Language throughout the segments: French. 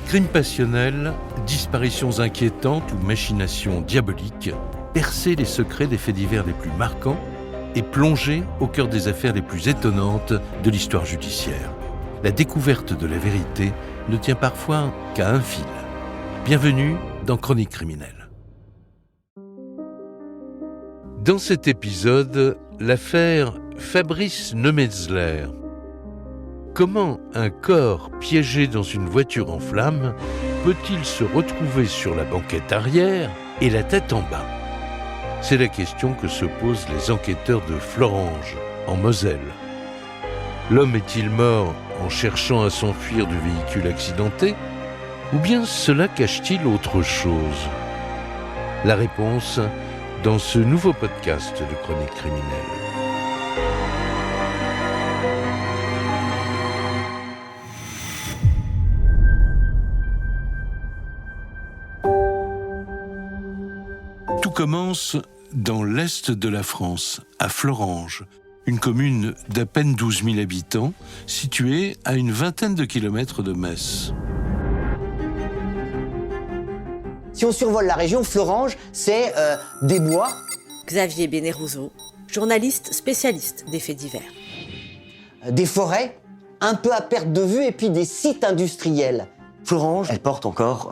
Crimes passionnels, disparitions inquiétantes ou machinations diaboliques, percer les secrets des faits divers les plus marquants et plonger au cœur des affaires les plus étonnantes de l'histoire judiciaire. La découverte de la vérité ne tient parfois qu'à un fil. Bienvenue dans Chroniques criminelles. Dans cet épisode, l'affaire Fabrice Nemetzler. Comment un corps piégé dans une voiture en flammes peut-il se retrouver sur la banquette arrière et la tête en bas ? C'est la question que se posent les enquêteurs de Florenge, en Moselle. L'homme est-il mort en cherchant à s'enfuir du véhicule accidenté ? Ou bien cela cache-t-il autre chose ? La réponse dans ce nouveau podcast de Chroniques criminelles. Tout commence dans l'est de la France, à Florenge, une commune d'à peine 12 000 habitants, située à une vingtaine de kilomètres de Metz. Si on survole la région, Florenge, c'est des bois. Xavier Bénérouzeau, journaliste spécialiste des faits divers. Des forêts, un peu à perte de vue, et puis des sites industriels. Florenge, elle porte encore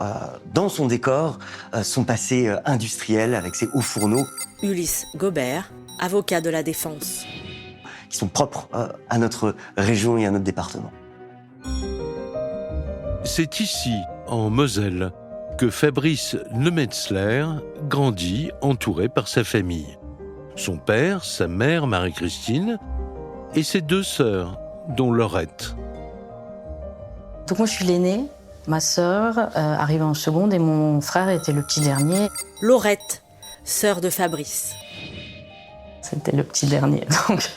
dans son décor son passé industriel avec ses hauts fourneaux. Ulysse Gobert, avocat de la défense. Qui sont propres à notre région et à notre département. C'est ici, en Moselle, que Fabrice Nemetzler grandit entouré par sa famille. Son père, sa mère Marie-Christine et ses deux sœurs, dont Laurette. Donc moi je suis l'aînée, ma sœur arrivait en seconde et mon frère était le petit dernier. Laurette, sœur de Fabrice. C'était le petit dernier, donc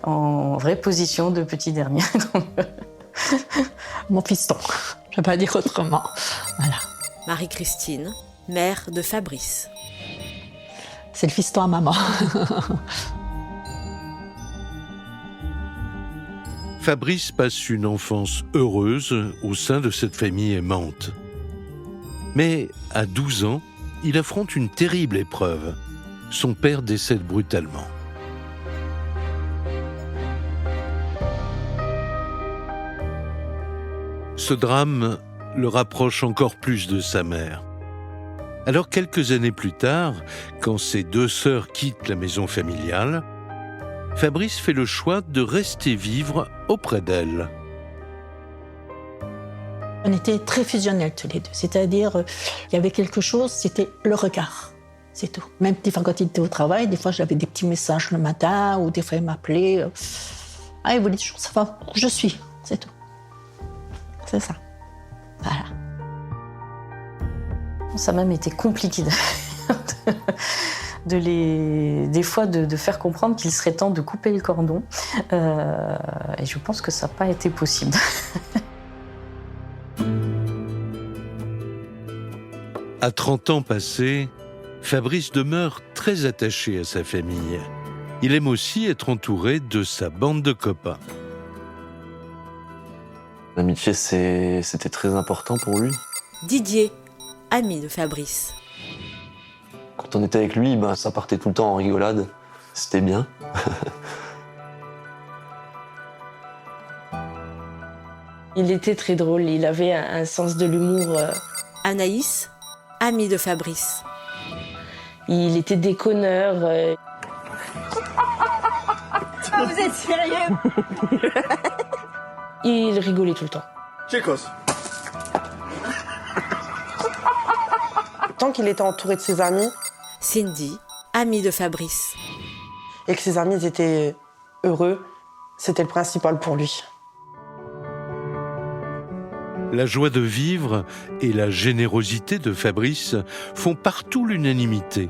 en vraie position de petit dernier. Mon fiston, je ne vais pas dire autrement. Voilà. Marie-Christine, mère de Fabrice. C'est le fiston à maman. Fabrice passe une enfance heureuse au sein de cette famille aimante. Mais à 12 ans, il affronte une terrible épreuve. Son père décède brutalement. Ce drame le rapproche encore plus de sa mère. Alors quelques années plus tard, quand ses deux sœurs quittent la maison familiale, Fabrice fait le choix de rester vivre auprès d'elle. On était très fusionnels tous les deux, c'est-à-dire il y avait quelque chose, c'était le regard, c'est tout. Même des fois quand il était au travail, des fois j'avais des petits messages le matin, ou des fois il m'appelait. Ah, il voulait toujours savoir où je suis, c'est tout. C'est ça. Voilà. Ça a même été compliqué des fois de faire comprendre qu'il serait temps de couper le cordon. Et je pense que ça n'a pas été possible. À 30 ans passés, Fabrice demeure très attaché à sa famille. Il aime aussi être entouré de sa bande de copains. L'amitié, c'était très important pour lui. Didier, ami de Fabrice. Quand on était avec lui, ça partait tout le temps en rigolade. C'était bien. Il était très drôle, il avait un sens de l'humour. Anaïs, amie de Fabrice. Il était déconneur. Vous êtes sérieux? Il rigolait tout le temps. Tchécos. Tant qu'il était entouré de ses amis. Cindy, amie de Fabrice. Et que ses amis étaient heureux, c'était le principal pour lui. La joie de vivre et la générosité de Fabrice font partout l'unanimité.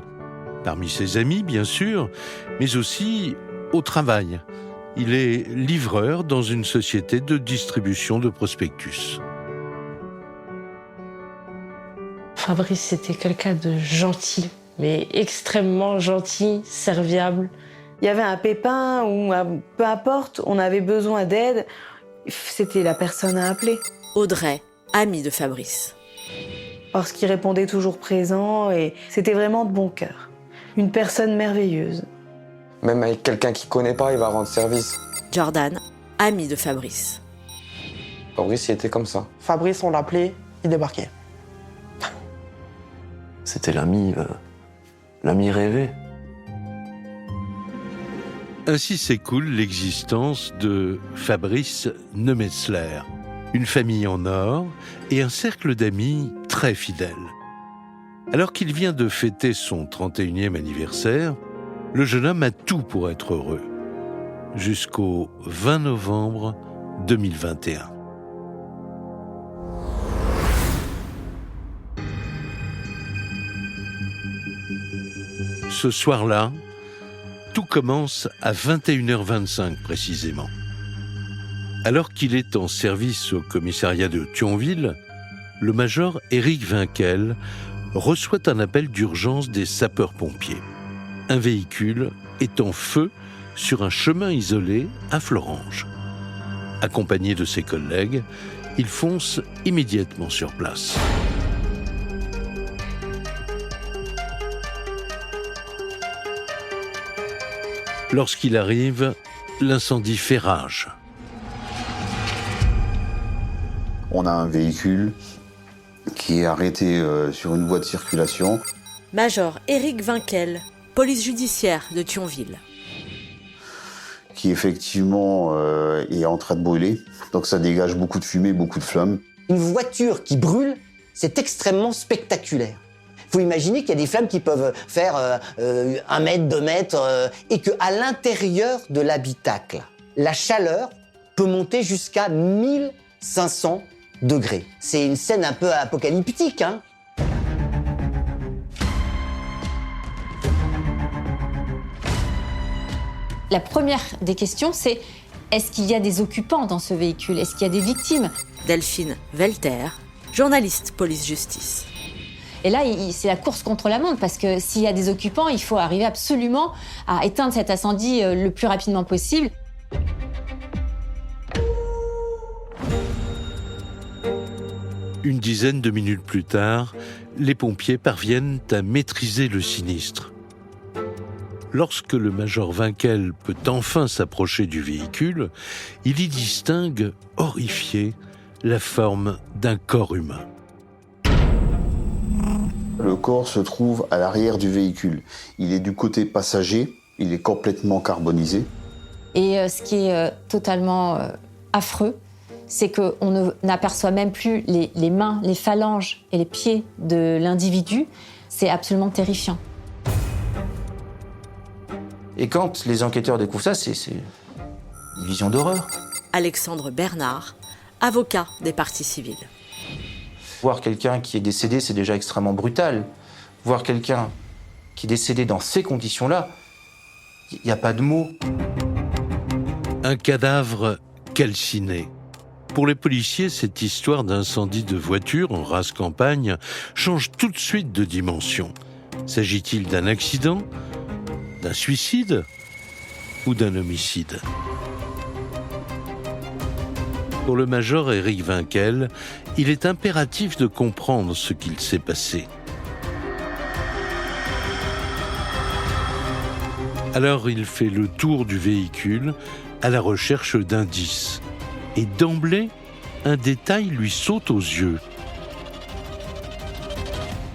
Parmi ses amis, bien sûr, mais aussi au travail. Il est livreur dans une société de distribution de prospectus. Fabrice, c'était quelqu'un de gentil, mais extrêmement gentil, serviable. Il y avait un pépin ou peu importe, on avait besoin d'aide, c'était la personne à appeler. Audrey, amie de Fabrice. Parce qu'il répondait toujours présent et c'était vraiment de bon cœur. Une personne merveilleuse. Même avec quelqu'un qu'il connaît pas, il va rendre service. Jordan, ami de Fabrice. Fabrice, il était comme ça. Fabrice, on l'appelait, il débarquait. C'était l'ami rêvé. Ainsi s'écoule l'existence de Fabrice Neumetzler, une famille en or et un cercle d'amis très fidèles. Alors qu'il vient de fêter son 31e anniversaire, le jeune homme a tout pour être heureux, jusqu'au 20 novembre 2021. Ce soir-là, tout commence à 21h25 précisément. Alors qu'il est en service au commissariat de Thionville, le major Éric Vinquel reçoit un appel d'urgence des sapeurs-pompiers. Un véhicule est en feu sur un chemin isolé à Florange. Accompagné de ses collègues, il fonce immédiatement sur place. Lorsqu'il arrive, l'incendie fait rage. On a un véhicule qui est arrêté sur une voie de circulation. Major Éric Vinquel, police judiciaire de Thionville. Qui effectivement est en train de brûler. Donc ça dégage beaucoup de fumée, beaucoup de flammes. Une voiture qui brûle, c'est extrêmement spectaculaire. Il faut imaginer qu'il y a des flammes qui peuvent faire 1 mètre, 2 mètres, et qu'à l'intérieur de l'habitacle, la chaleur peut monter jusqu'à 1500 degrés. C'est une scène un peu apocalyptique, hein. La première des questions, c'est est-ce qu'il y a des occupants dans ce véhicule? Est-ce qu'il y a des victimes? Delphine Velter, journaliste police-justice. Et là, c'est la course contre la montre, parce que s'il y a des occupants, il faut arriver absolument à éteindre cet incendie le plus rapidement possible. Une dizaine de minutes plus tard, les pompiers parviennent à maîtriser le sinistre. Lorsque le major Vinquel peut enfin s'approcher du véhicule, il y distingue, horrifié, la forme d'un corps humain. Le corps se trouve à l'arrière du véhicule. Il est du côté passager, il est complètement carbonisé. Et ce qui est totalement affreux, c'est qu'on n'aperçoit même plus les mains, les phalanges et les pieds de l'individu. C'est absolument terrifiant. Et quand les enquêteurs découvrent ça, c'est une vision d'horreur. Alexandre Bernard, avocat des parties civiles. Voir quelqu'un qui est décédé, c'est déjà extrêmement brutal. Voir quelqu'un qui est décédé dans ces conditions-là, il n'y a pas de mots. Un cadavre calciné. Pour les policiers, cette histoire d'incendie de voiture en rase campagne change tout de suite de dimension. S'agit-il d'un accident, d'un suicide ou d'un homicide? Pour le major Éric Vinquel, il est impératif de comprendre ce qu'il s'est passé. Alors il fait le tour du véhicule à la recherche d'indices. Et d'emblée, un détail lui saute aux yeux.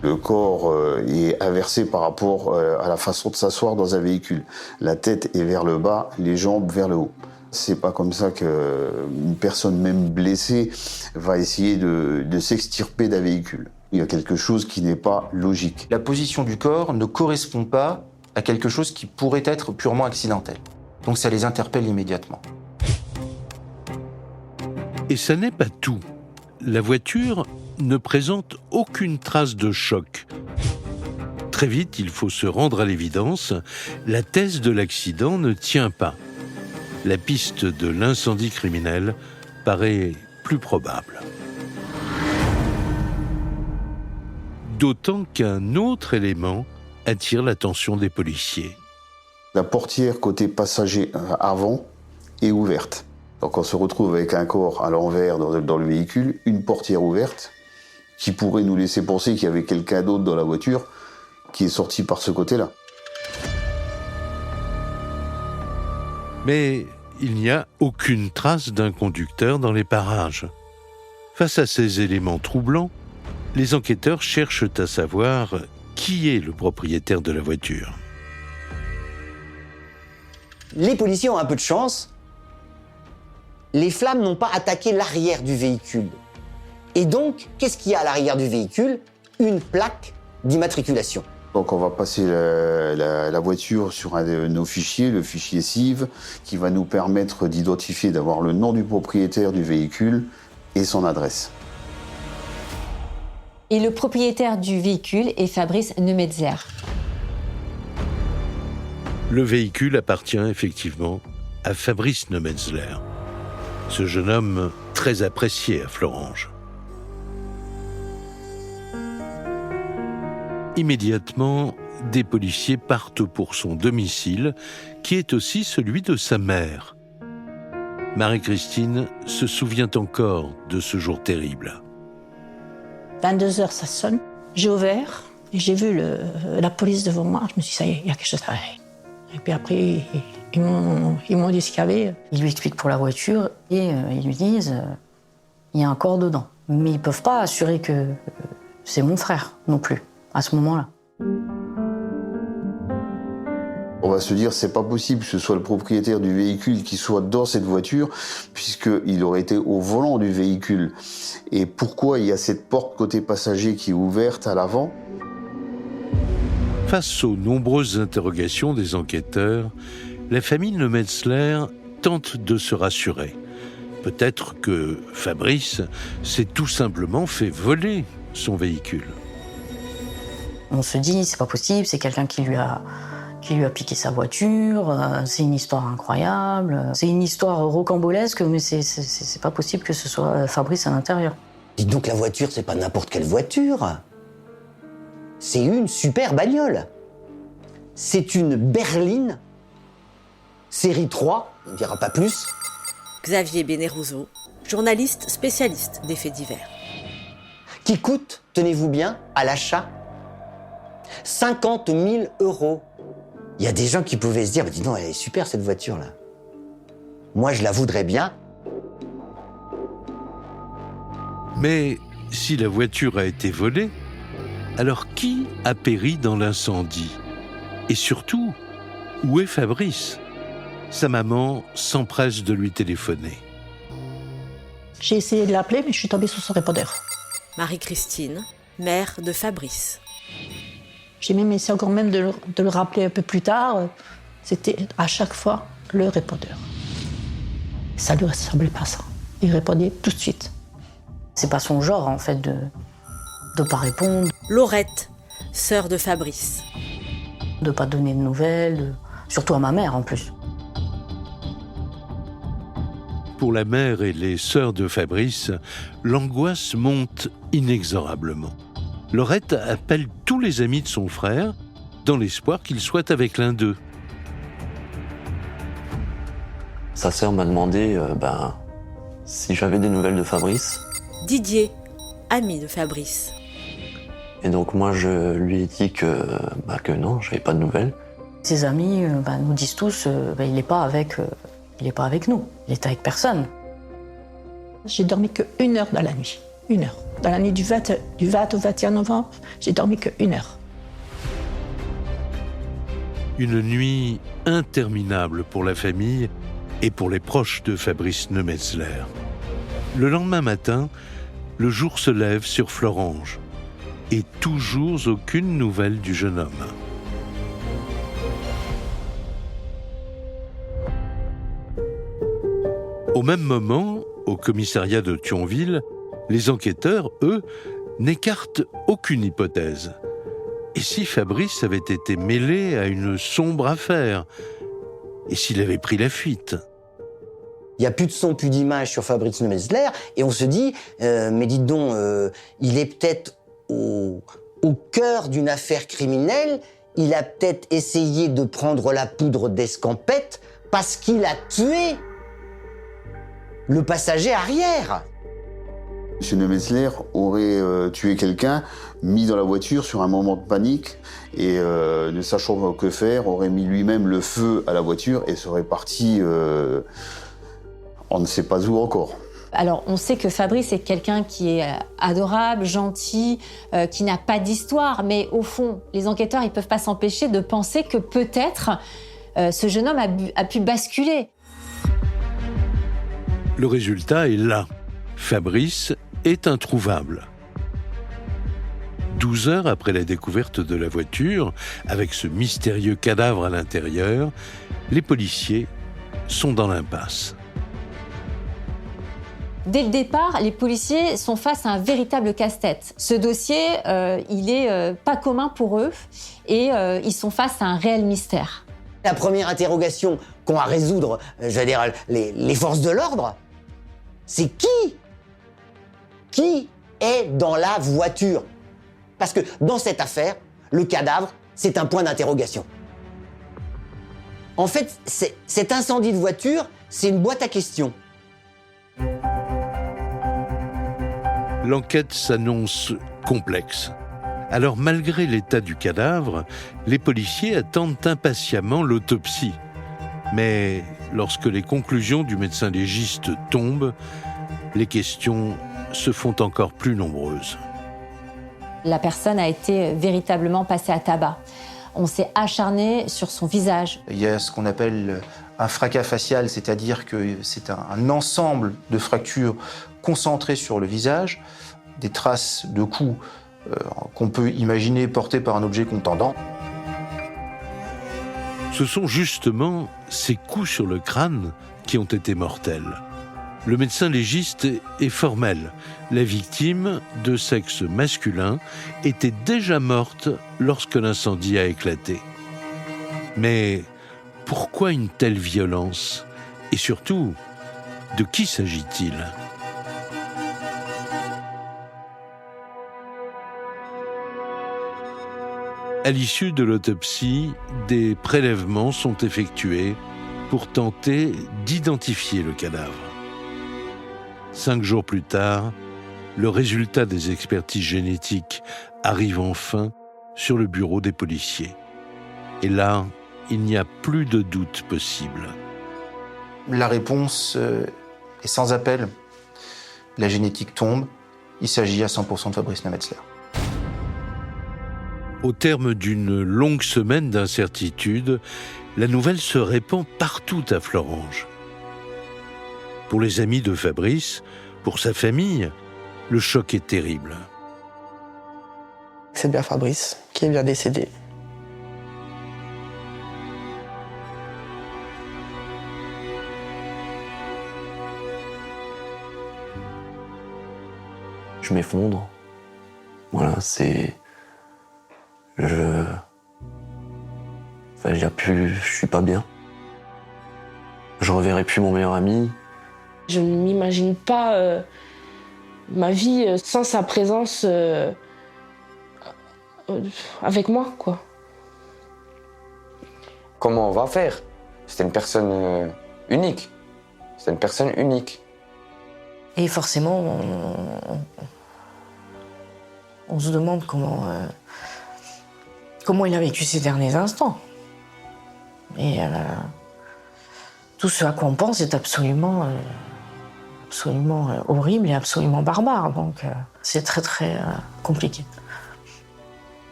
Le corps est inversé par rapport à la façon de s'asseoir dans un véhicule. La tête est vers le bas, les jambes vers le haut. C'est pas comme ça qu'une personne même blessée va essayer de s'extirper d'un véhicule. Il y a quelque chose qui n'est pas logique. La position du corps ne correspond pas à quelque chose qui pourrait être purement accidentel. Donc ça les interpelle immédiatement. Et ça n'est pas tout. La voiture ne présente aucune trace de choc. Très vite, il faut se rendre à l'évidence, la thèse de l'accident ne tient pas. La piste de l'incendie criminel paraît plus probable. D'autant qu'un autre élément attire l'attention des policiers. La portière côté passager avant est ouverte. Donc on se retrouve avec un corps à l'envers dans le véhicule, une portière ouverte, qui pourrait nous laisser penser qu'il y avait quelqu'un d'autre dans la voiture qui est sorti par ce côté-là. Mais il n'y a aucune trace d'un conducteur dans les parages. Face à ces éléments troublants, les enquêteurs cherchent à savoir qui est le propriétaire de la voiture. Les policiers ont un peu de chance. Les flammes n'ont pas attaqué l'arrière du véhicule. Et donc, qu'est-ce qu'il y a à l'arrière du véhicule? Une plaque d'immatriculation. Donc on va passer la voiture sur un de nos fichiers, le fichier SIV, qui va nous permettre d'identifier, d'avoir le nom du propriétaire du véhicule et son adresse. Et le propriétaire du véhicule est Fabrice Nemetzler. Le véhicule appartient effectivement à Fabrice Nemetzler, ce jeune homme très apprécié à Florange. Immédiatement, des policiers partent pour son domicile, qui est aussi celui de sa mère. Marie-Christine se souvient encore de ce jour terrible. 22h, ça sonne. J'ai ouvert et j'ai vu la police devant moi. Je me suis dit, ça y est, il y a quelque chose à faire. Et puis après, ils m'ont dit ce qu'il y avait. Ils lui expliquent pour la voiture et ils lui disent il y a un corps dedans. Mais ils ne peuvent pas assurer que c'est mon frère non plus, à ce moment-là. On va se dire, c'est pas possible que ce soit le propriétaire du véhicule qui soit dans cette voiture, puisqu'il aurait été au volant du véhicule. Et pourquoi il y a cette porte côté passager qui est ouverte à l'avant? Face aux nombreuses interrogations des enquêteurs, la famille Nemetzler tente de se rassurer. Peut-être que Fabrice s'est tout simplement fait voler son véhicule. On se dit, c'est pas possible, c'est quelqu'un qui lui a piqué sa voiture, c'est une histoire incroyable, c'est une histoire rocambolesque, mais c'est pas possible que ce soit Fabrice à l'intérieur. Dites donc, la voiture, c'est pas n'importe quelle voiture. C'est une super bagnole. C'est une berline, série 3, on ne dira pas plus. Xavier Bénérouzeau, journaliste spécialiste des faits divers. Qui coûte, tenez-vous bien, à l'achat 50 000 €. Il y a des gens qui pouvaient se dire, dis donc, elle est super cette voiture-là. Moi, je la voudrais bien. Mais si la voiture a été volée, alors qui a péri dans l'incendie? Et surtout, où est Fabrice? Sa maman s'empresse de lui téléphoner. J'ai essayé de l'appeler, mais je suis tombée sur son répondeur. Marie-Christine, mère de Fabrice. J'ai même essayé encore même de le rappeler un peu plus tard. C'était à chaque fois le répondeur. Ça ne lui ressemblait pas, ça. Il répondait tout de suite. C'est pas son genre, en fait, de pas répondre. Laurette, sœur de Fabrice. De pas donner de nouvelles, surtout à ma mère, en plus. Pour la mère et les sœurs de Fabrice, l'angoisse monte inexorablement. Laurette appelle tous les amis de son frère dans l'espoir qu'il soit avec l'un d'eux. Sa sœur m'a demandé si j'avais des nouvelles de Fabrice. Didier, ami de Fabrice. Et donc moi je lui ai dit que non, j'avais pas de nouvelles. Ses amis nous disent tous il n'est pas avec nous, il est avec personne. J'ai dormi que 1 heure dans la nuit. 1 heure. Dans la nuit du 20 au 21 novembre, j'ai dormi que 1 heure. Une nuit interminable pour la famille et pour les proches de Fabrice Nemetzler. Le lendemain matin, le jour se lève sur Florange et toujours aucune nouvelle du jeune homme. Au même moment, au commissariat de Thionville, les enquêteurs, eux, n'écartent aucune hypothèse. Et si Fabrice avait été mêlé à une sombre affaire? Et s'il avait pris la fuite? Il n'y a plus de son, plus d'image sur Fabrice Nemetzler, et on se dit, mais dites donc, il est peut-être au cœur d'une affaire criminelle, il a peut-être essayé de prendre la poudre d'escampette parce qu'il a tué le passager arrière. M. Nemetzler aurait tué quelqu'un, mis dans la voiture sur un moment de panique et ne sachant que faire, aurait mis lui-même le feu à la voiture et serait parti on ne sait pas où encore. Alors, on sait que Fabrice est quelqu'un qui est adorable, gentil, qui n'a pas d'histoire, mais au fond, les enquêteurs, ils peuvent pas s'empêcher de penser que peut-être ce jeune homme a pu basculer. Le résultat est là. Fabrice est introuvable. 12 heures après la découverte de la voiture, avec ce mystérieux cadavre à l'intérieur, les policiers sont dans l'impasse. Dès le départ, les policiers sont face à un véritable casse-tête. Ce dossier, il est pas commun pour eux et ils sont face à un réel mystère. La première interrogation qu'ont à résoudre, les forces de l'ordre, c'est qui est dans la voiture? Parce que dans cette affaire, le cadavre, c'est un point d'interrogation. En fait, cet incendie de voiture, c'est une boîte à questions. L'enquête s'annonce complexe. Alors, malgré l'état du cadavre, les policiers attendent impatiemment l'autopsie. Mais lorsque les conclusions du médecin légiste tombent, les questions se font encore plus nombreuses. La personne a été véritablement passée à tabac. On s'est acharné sur son visage. Il y a ce qu'on appelle un fracas facial, c'est-à-dire que c'est un ensemble de fractures concentrées sur le visage, des traces de coups qu'on peut imaginer portés par un objet contendant. Ce sont justement ces coups sur le crâne qui ont été mortels. Le médecin légiste est formel. La victime, de sexe masculin, était déjà morte lorsque l'incendie a éclaté. Mais pourquoi une telle violence? Et surtout, de qui s'agit-il? À l'issue de l'autopsie, des prélèvements sont effectués pour tenter d'identifier le cadavre. 5 jours plus tard, le résultat des expertises génétiques arrive enfin sur le bureau des policiers. Et là, il n'y a plus de doute possible. La réponse est sans appel. La génétique tombe. Il s'agit à 100% de Fabrice Nemetzler. Au terme d'une longue semaine d'incertitude, la nouvelle se répand partout à Florange. Pour les amis de Fabrice, pour sa famille, le choc est terrible. C'est bien Fabrice qui est bien décédé. Je m'effondre. Voilà, c'est... Je suis pas bien. Je reverrai plus mon meilleur ami. Je ne m'imagine pas ma vie sans sa présence avec moi, quoi. Comment on va faire? C'était une personne unique. C'était une personne unique. Et forcément, on se demande comment il a vécu ces derniers instants. Et tout ce à quoi on pense est absolument horrible et absolument barbare. Donc c'est très très compliqué.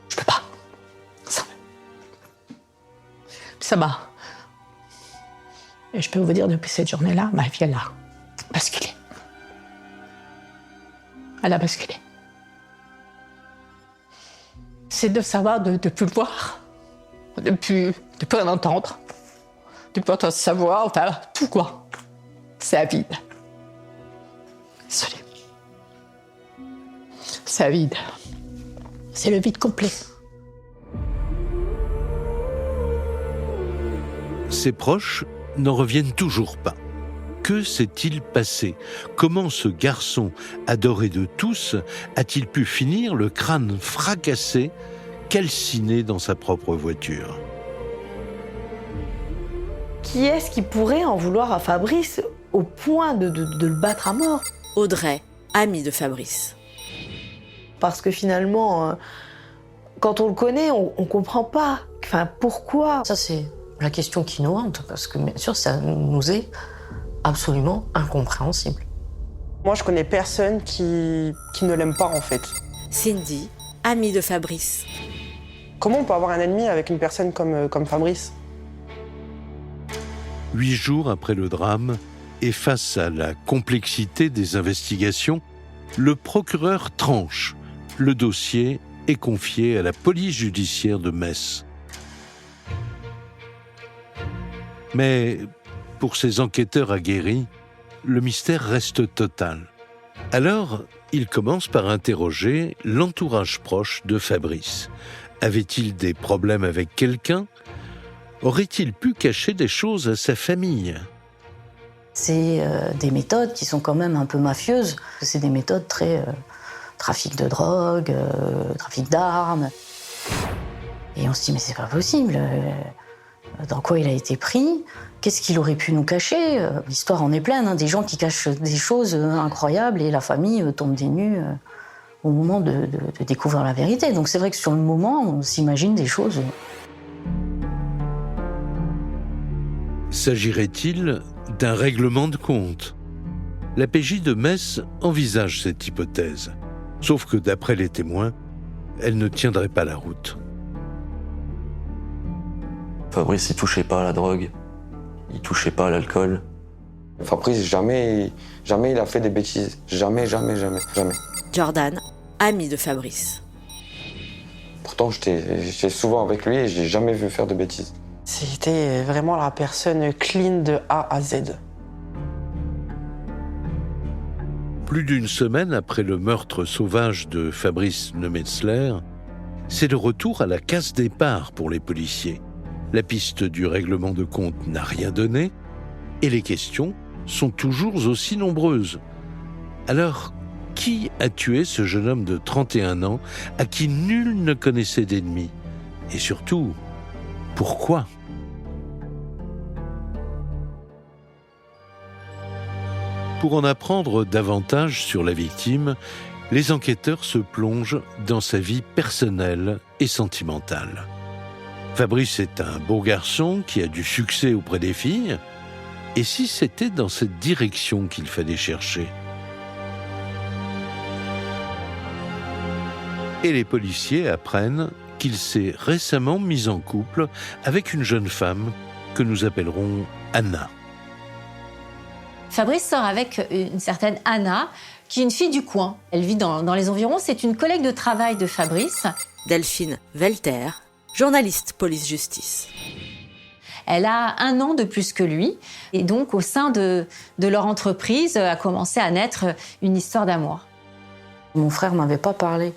Je peux pas. Ça m'a. Et je peux vous dire, depuis cette journée-là, ma vie, elle a basculé. Elle a basculé. C'est de savoir, de plus le voir, de plus en entendre, de plus entendre sa voix, enfin, tout quoi. C'est un vide. Désolée. C'est un vide. C'est le vide complet. Ses proches n'en reviennent toujours pas. Que s'est-il passé? Comment ce garçon, adoré de tous, a-t-il pu finir le crâne fracassé, calciné dans sa propre voiture? Qui est-ce qui pourrait en vouloir à Fabrice au point de le battre à mort? Audrey, amie de Fabrice. Parce que finalement, quand on le connaît, on comprend pas. Enfin, pourquoi? Ça, c'est la question qui nous hante, parce que bien sûr, ça nous est absolument incompréhensible. Moi, je connais personne qui ne l'aime pas, en fait. Cindy, amie de Fabrice. Comment on peut avoir un ennemi avec une personne comme Fabrice? 8 jours après le drame, et face à la complexité des investigations, le procureur tranche. Le dossier est confié à la police judiciaire de Metz. Mais pour ces enquêteurs aguerris, le mystère reste total. Alors, ils commencent par interroger l'entourage proche de Fabrice. Avait-il des problèmes avec quelqu'un? Aurait-il pu cacher des choses à sa famille? C'est des méthodes qui sont quand même un peu mafieuses. C'est des méthodes très trafic de drogue, trafic d'armes. Et on se dit, mais c'est pas possible. Dans quoi il a été pris? Qu'est-ce qu'il aurait pu nous cacher? L'histoire en est pleine, hein, des gens qui cachent des choses incroyables et la famille tombe des nues au moment de découvrir la vérité. Donc c'est vrai que sur le moment, on s'imagine des choses. S'agirait-il d'un règlement de compte? La PJ de Metz envisage cette hypothèse. Sauf que d'après les témoins, elle ne tiendrait pas la route. Fabrice, il touchait pas à la drogue, il touchait pas à l'alcool. Fabrice, jamais il a fait des bêtises. Jamais. Jordan, ami de Fabrice. Pourtant, j'étais souvent avec lui et je l'ai jamais vu faire de bêtises. C'était vraiment la personne clean de A à Z. Plus d'une semaine après le meurtre sauvage de Fabrice Neumetzler, c'est le retour à la case départ pour les policiers. La piste du règlement de compte n'a rien donné et les questions sont toujours aussi nombreuses. Alors, qui a tué ce jeune homme de 31 ans à qui nul ne connaissait d'ennemi? Et surtout, pourquoi? Pour en apprendre davantage sur la victime, les enquêteurs se plongent dans sa vie personnelle et sentimentale. Fabrice est un beau garçon qui a du succès auprès des filles. Et si c'était dans cette direction qu'il fallait chercher? Et les policiers apprennent qu'il s'est récemment mis en couple avec une jeune femme que nous appellerons Anna. Fabrice sort avec une certaine Anna, qui est une fille du coin. Elle vit dans les environs, c'est une collègue de travail de Fabrice. Delphine Velter, journaliste police-justice. Elle a 1 an de plus que lui, et donc au sein de leur entreprise a commencé à naître une histoire d'amour. Mon frère m'avait pas parlé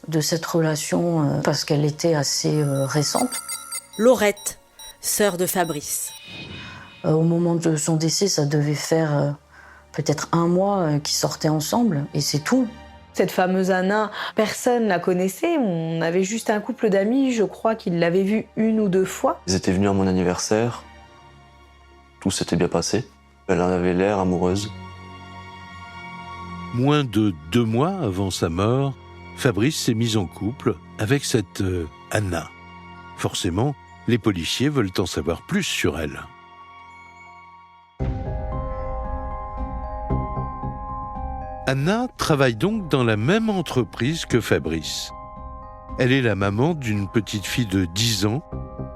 de cette relation parce qu'elle était assez récente. Laurette, sœur de Fabrice. Au moment de son décès, ça devait faire peut-être 1 mois qu'ils sortaient ensemble, et c'est tout. Cette fameuse Anna, personne la connaissait. On avait juste un couple d'amis, je crois qu'ils l'avaient vue 1 ou 2 fois. Ils étaient venus à mon anniversaire. Tout s'était bien passé. Elle en avait l'air amoureuse. Moins de 2 mois avant sa mort, Fabrice s'est mis en couple avec cette Anna. Forcément, les policiers veulent en savoir plus sur elle. Anna travaille donc dans la même entreprise que Fabrice. Elle est la maman d'une petite fille de 10 ans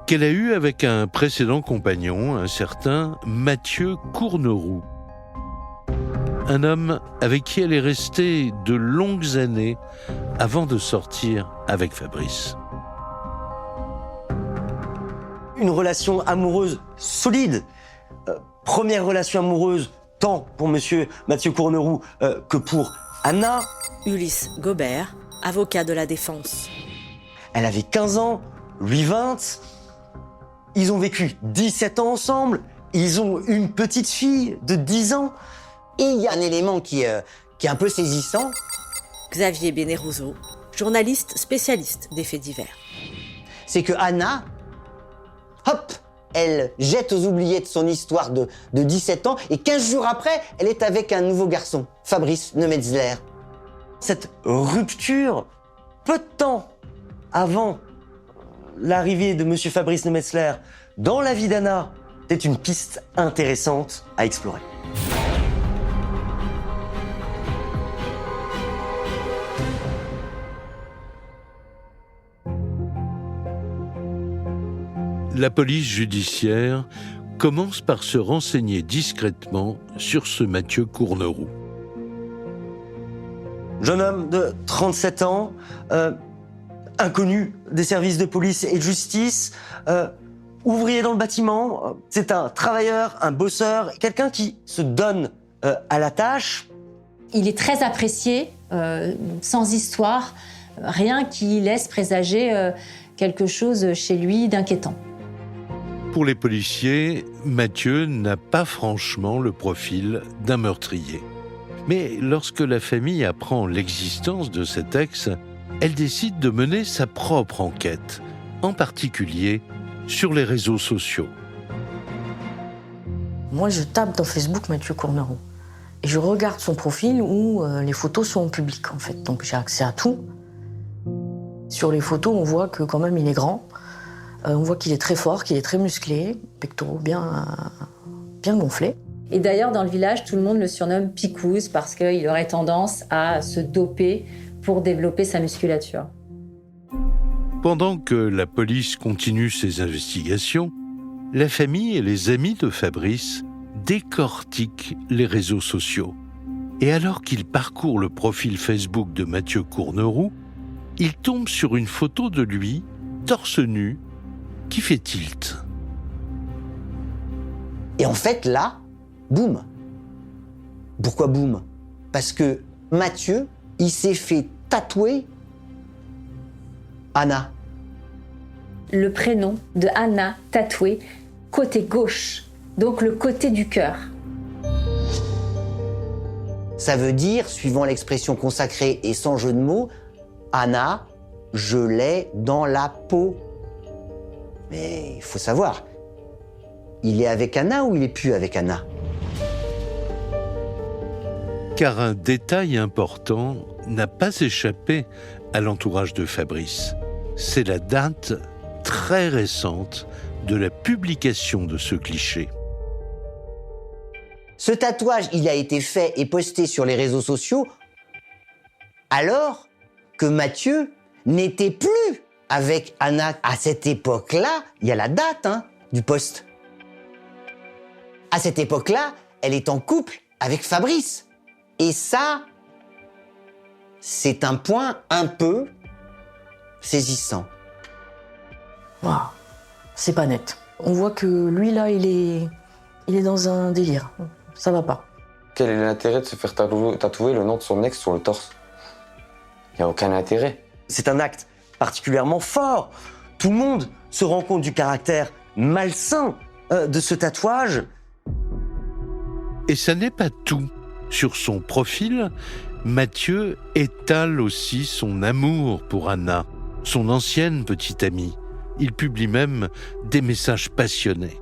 qu'elle a eue avec un précédent compagnon, un certain Mathieu Courneroux. Un homme avec qui elle est restée de longues années avant de sortir avec Fabrice. Une relation amoureuse solide. Première relation amoureuse tant pour monsieur Mathieu Courneroux que pour Anna. Ulysse Gobert, avocat de la défense. Elle avait 15 ans, lui 20. Ils ont vécu 17 ans ensemble. Ils ont une petite fille de 10 ans. Et il y a un élément qui est un peu saisissant. Xavier Bénérouzeau, journaliste spécialiste des faits divers. C'est que Anna, hop, elle jette aux oubliettes son histoire de 17 ans et 15 jours après, elle est avec un nouveau garçon, Fabrice Nemetzler. Cette rupture, peu de temps avant l'arrivée de monsieur Fabrice Nemetzler dans la vie d'Anna, c'est une piste intéressante à explorer. La police judiciaire commence par se renseigner discrètement sur ce Mathieu Courneroux. Jeune homme de 37 ans, inconnu des services de police et de justice, ouvrier dans le bâtiment, c'est un travailleur, un bosseur, quelqu'un qui se donne à la tâche. Il est très apprécié, sans histoire, rien qui laisse présager quelque chose chez lui d'inquiétant. Pour les policiers, Mathieu n'a pas franchement le profil d'un meurtrier. Mais lorsque la famille apprend l'existence de cet ex, elle décide de mener sa propre enquête, en particulier sur les réseaux sociaux. Moi, je tape dans Facebook Mathieu Courneroux. Et je regarde son profil où les photos sont en public, en fait. Donc j'ai accès à tout. Sur les photos, on voit que quand même il est grand. On voit qu'il est très fort, qu'il est très musclé, pectoraux bien gonflés. Et d'ailleurs, dans le village, tout le monde le surnomme Picouse parce qu'il aurait tendance à se doper pour développer sa musculature. Pendant que la police continue ses investigations, la famille et les amis de Fabrice décortiquent les réseaux sociaux. Et alors qu'il parcourt le profil Facebook de Mathieu Courneroux, il tombe sur une photo de lui, torse nu, qui fait tilt. Et en fait, là, boum. Pourquoi boum? Parce que Mathieu, il s'est fait tatouer Anna. Le prénom de Anna tatoué côté gauche, donc le côté du cœur. Ça veut dire, suivant l'expression consacrée et sans jeu de mots, Anna, je l'ai dans la peau. Mais il faut savoir, il est avec Anna ou il est plus avec Anna? Car un détail important n'a pas échappé à l'entourage de Fabrice. C'est la date très récente de la publication de ce cliché. Ce tatouage, il a été fait et posté sur les réseaux sociaux alors que Mathieu n'était plus avec Anna. À cette époque-là, il y a la date du post. À cette époque-là, elle est en couple avec Fabrice. Et ça, c'est un point un peu saisissant. Waouh, c'est pas net. On voit que lui, là, il est dans un délire. Ça va pas. Quel est l'intérêt de se faire tatouer le nom de son ex sur le torse? Il n'y a aucun intérêt. C'est un acte particulièrement fort. Tout le monde se rend compte du caractère malsain de ce tatouage. Et ça n'est pas tout. Sur son profil, Mathieu étale aussi son amour pour Anna, son ancienne petite amie. Il publie même des messages passionnés.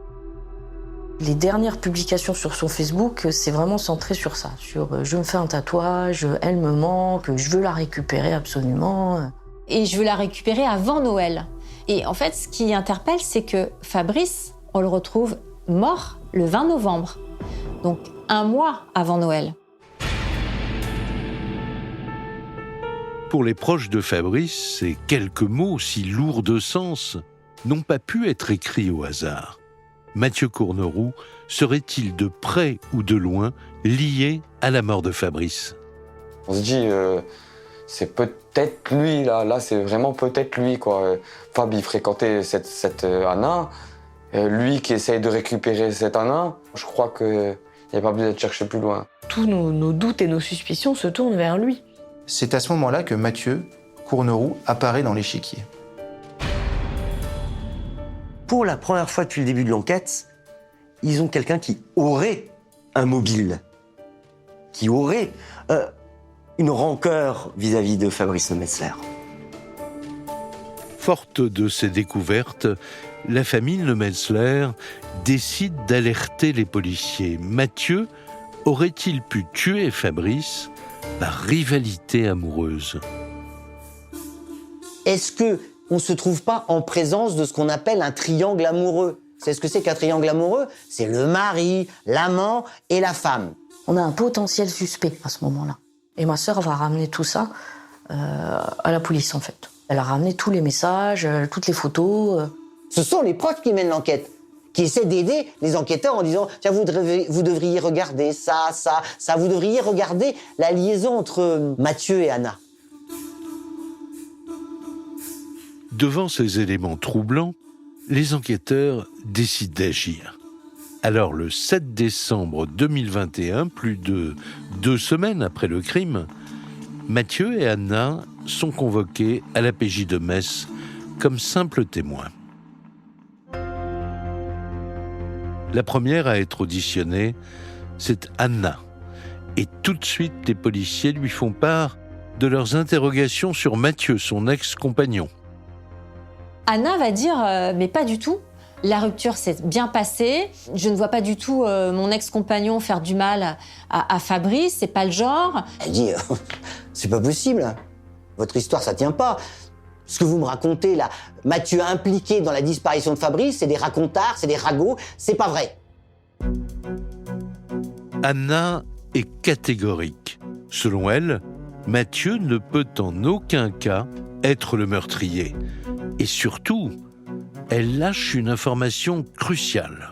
Les dernières publications sur son Facebook, c'est vraiment centré sur ça, sur je me fais un tatouage, elle me manque, je veux la récupérer absolument. Et je veux la récupérer avant Noël. Et en fait, ce qui interpelle, c'est que Fabrice, on le retrouve mort le 20 novembre. Donc, un mois avant Noël. Pour les proches de Fabrice, ces quelques mots si lourds de sens n'ont pas pu être écrits au hasard. Mathieu Courneroux serait-il de près ou de loin lié à la mort de Fabrice? On se dit, c'est peut-être lui, là c'est vraiment peut-être lui, quoi. Fab, il fréquentait cette Anna, lui qui essaye de récupérer cette Anna, je crois qu'il n'y a pas besoin de chercher plus loin. Tous nos doutes et nos suspicions se tournent vers lui. C'est à ce moment-là que Mathieu Courneroux apparaît dans l'échiquier. Pour la première fois depuis le début de l'enquête, ils ont quelqu'un qui aurait un mobile, qui aurait une rancœur vis-à-vis de Fabrice Nemetzler. Forte de ces découvertes, la famille Nemetzler décide d'alerter les policiers. Mathieu aurait-il pu tuer Fabrice par rivalité amoureuse? Est-ce que on se trouve pas en présence de ce qu'on appelle un triangle amoureux? C'est ce que c'est qu'un triangle amoureux? C'est le mari, l'amant et la femme. On a un potentiel suspect à ce moment-là. Et ma sœur va ramener tout ça à la police, en fait. Elle a ramené tous les messages, toutes les photos. Ce sont les proches qui mènent l'enquête, qui essaient d'aider les enquêteurs en disant « Tiens, vous devriez regarder ça, vous devriez regarder la liaison entre Mathieu et Anna. » Devant ces éléments troublants, les enquêteurs décident d'agir. Alors, le 7 décembre 2021, plus de 2 semaines après le crime, Mathieu et Anna sont convoqués à la PJ de Metz comme simples témoins. La première à être auditionnée, c'est Anna. Et tout de suite, les policiers lui font part de leurs interrogations sur Mathieu, son ex-compagnon. Anna va dire mais pas du tout. La rupture s'est bien passée. Je ne vois pas du tout mon ex-compagnon faire du mal à Fabrice. C'est pas le genre. Elle dit c'est pas possible. Votre histoire, ça tient pas. Ce que vous me racontez là, Mathieu impliqué dans la disparition de Fabrice, c'est des racontards, c'est des ragots, c'est pas vrai. Anna est catégorique. Selon elle, Mathieu ne peut en aucun cas être le meurtrier. Et surtout, elle lâche une information cruciale.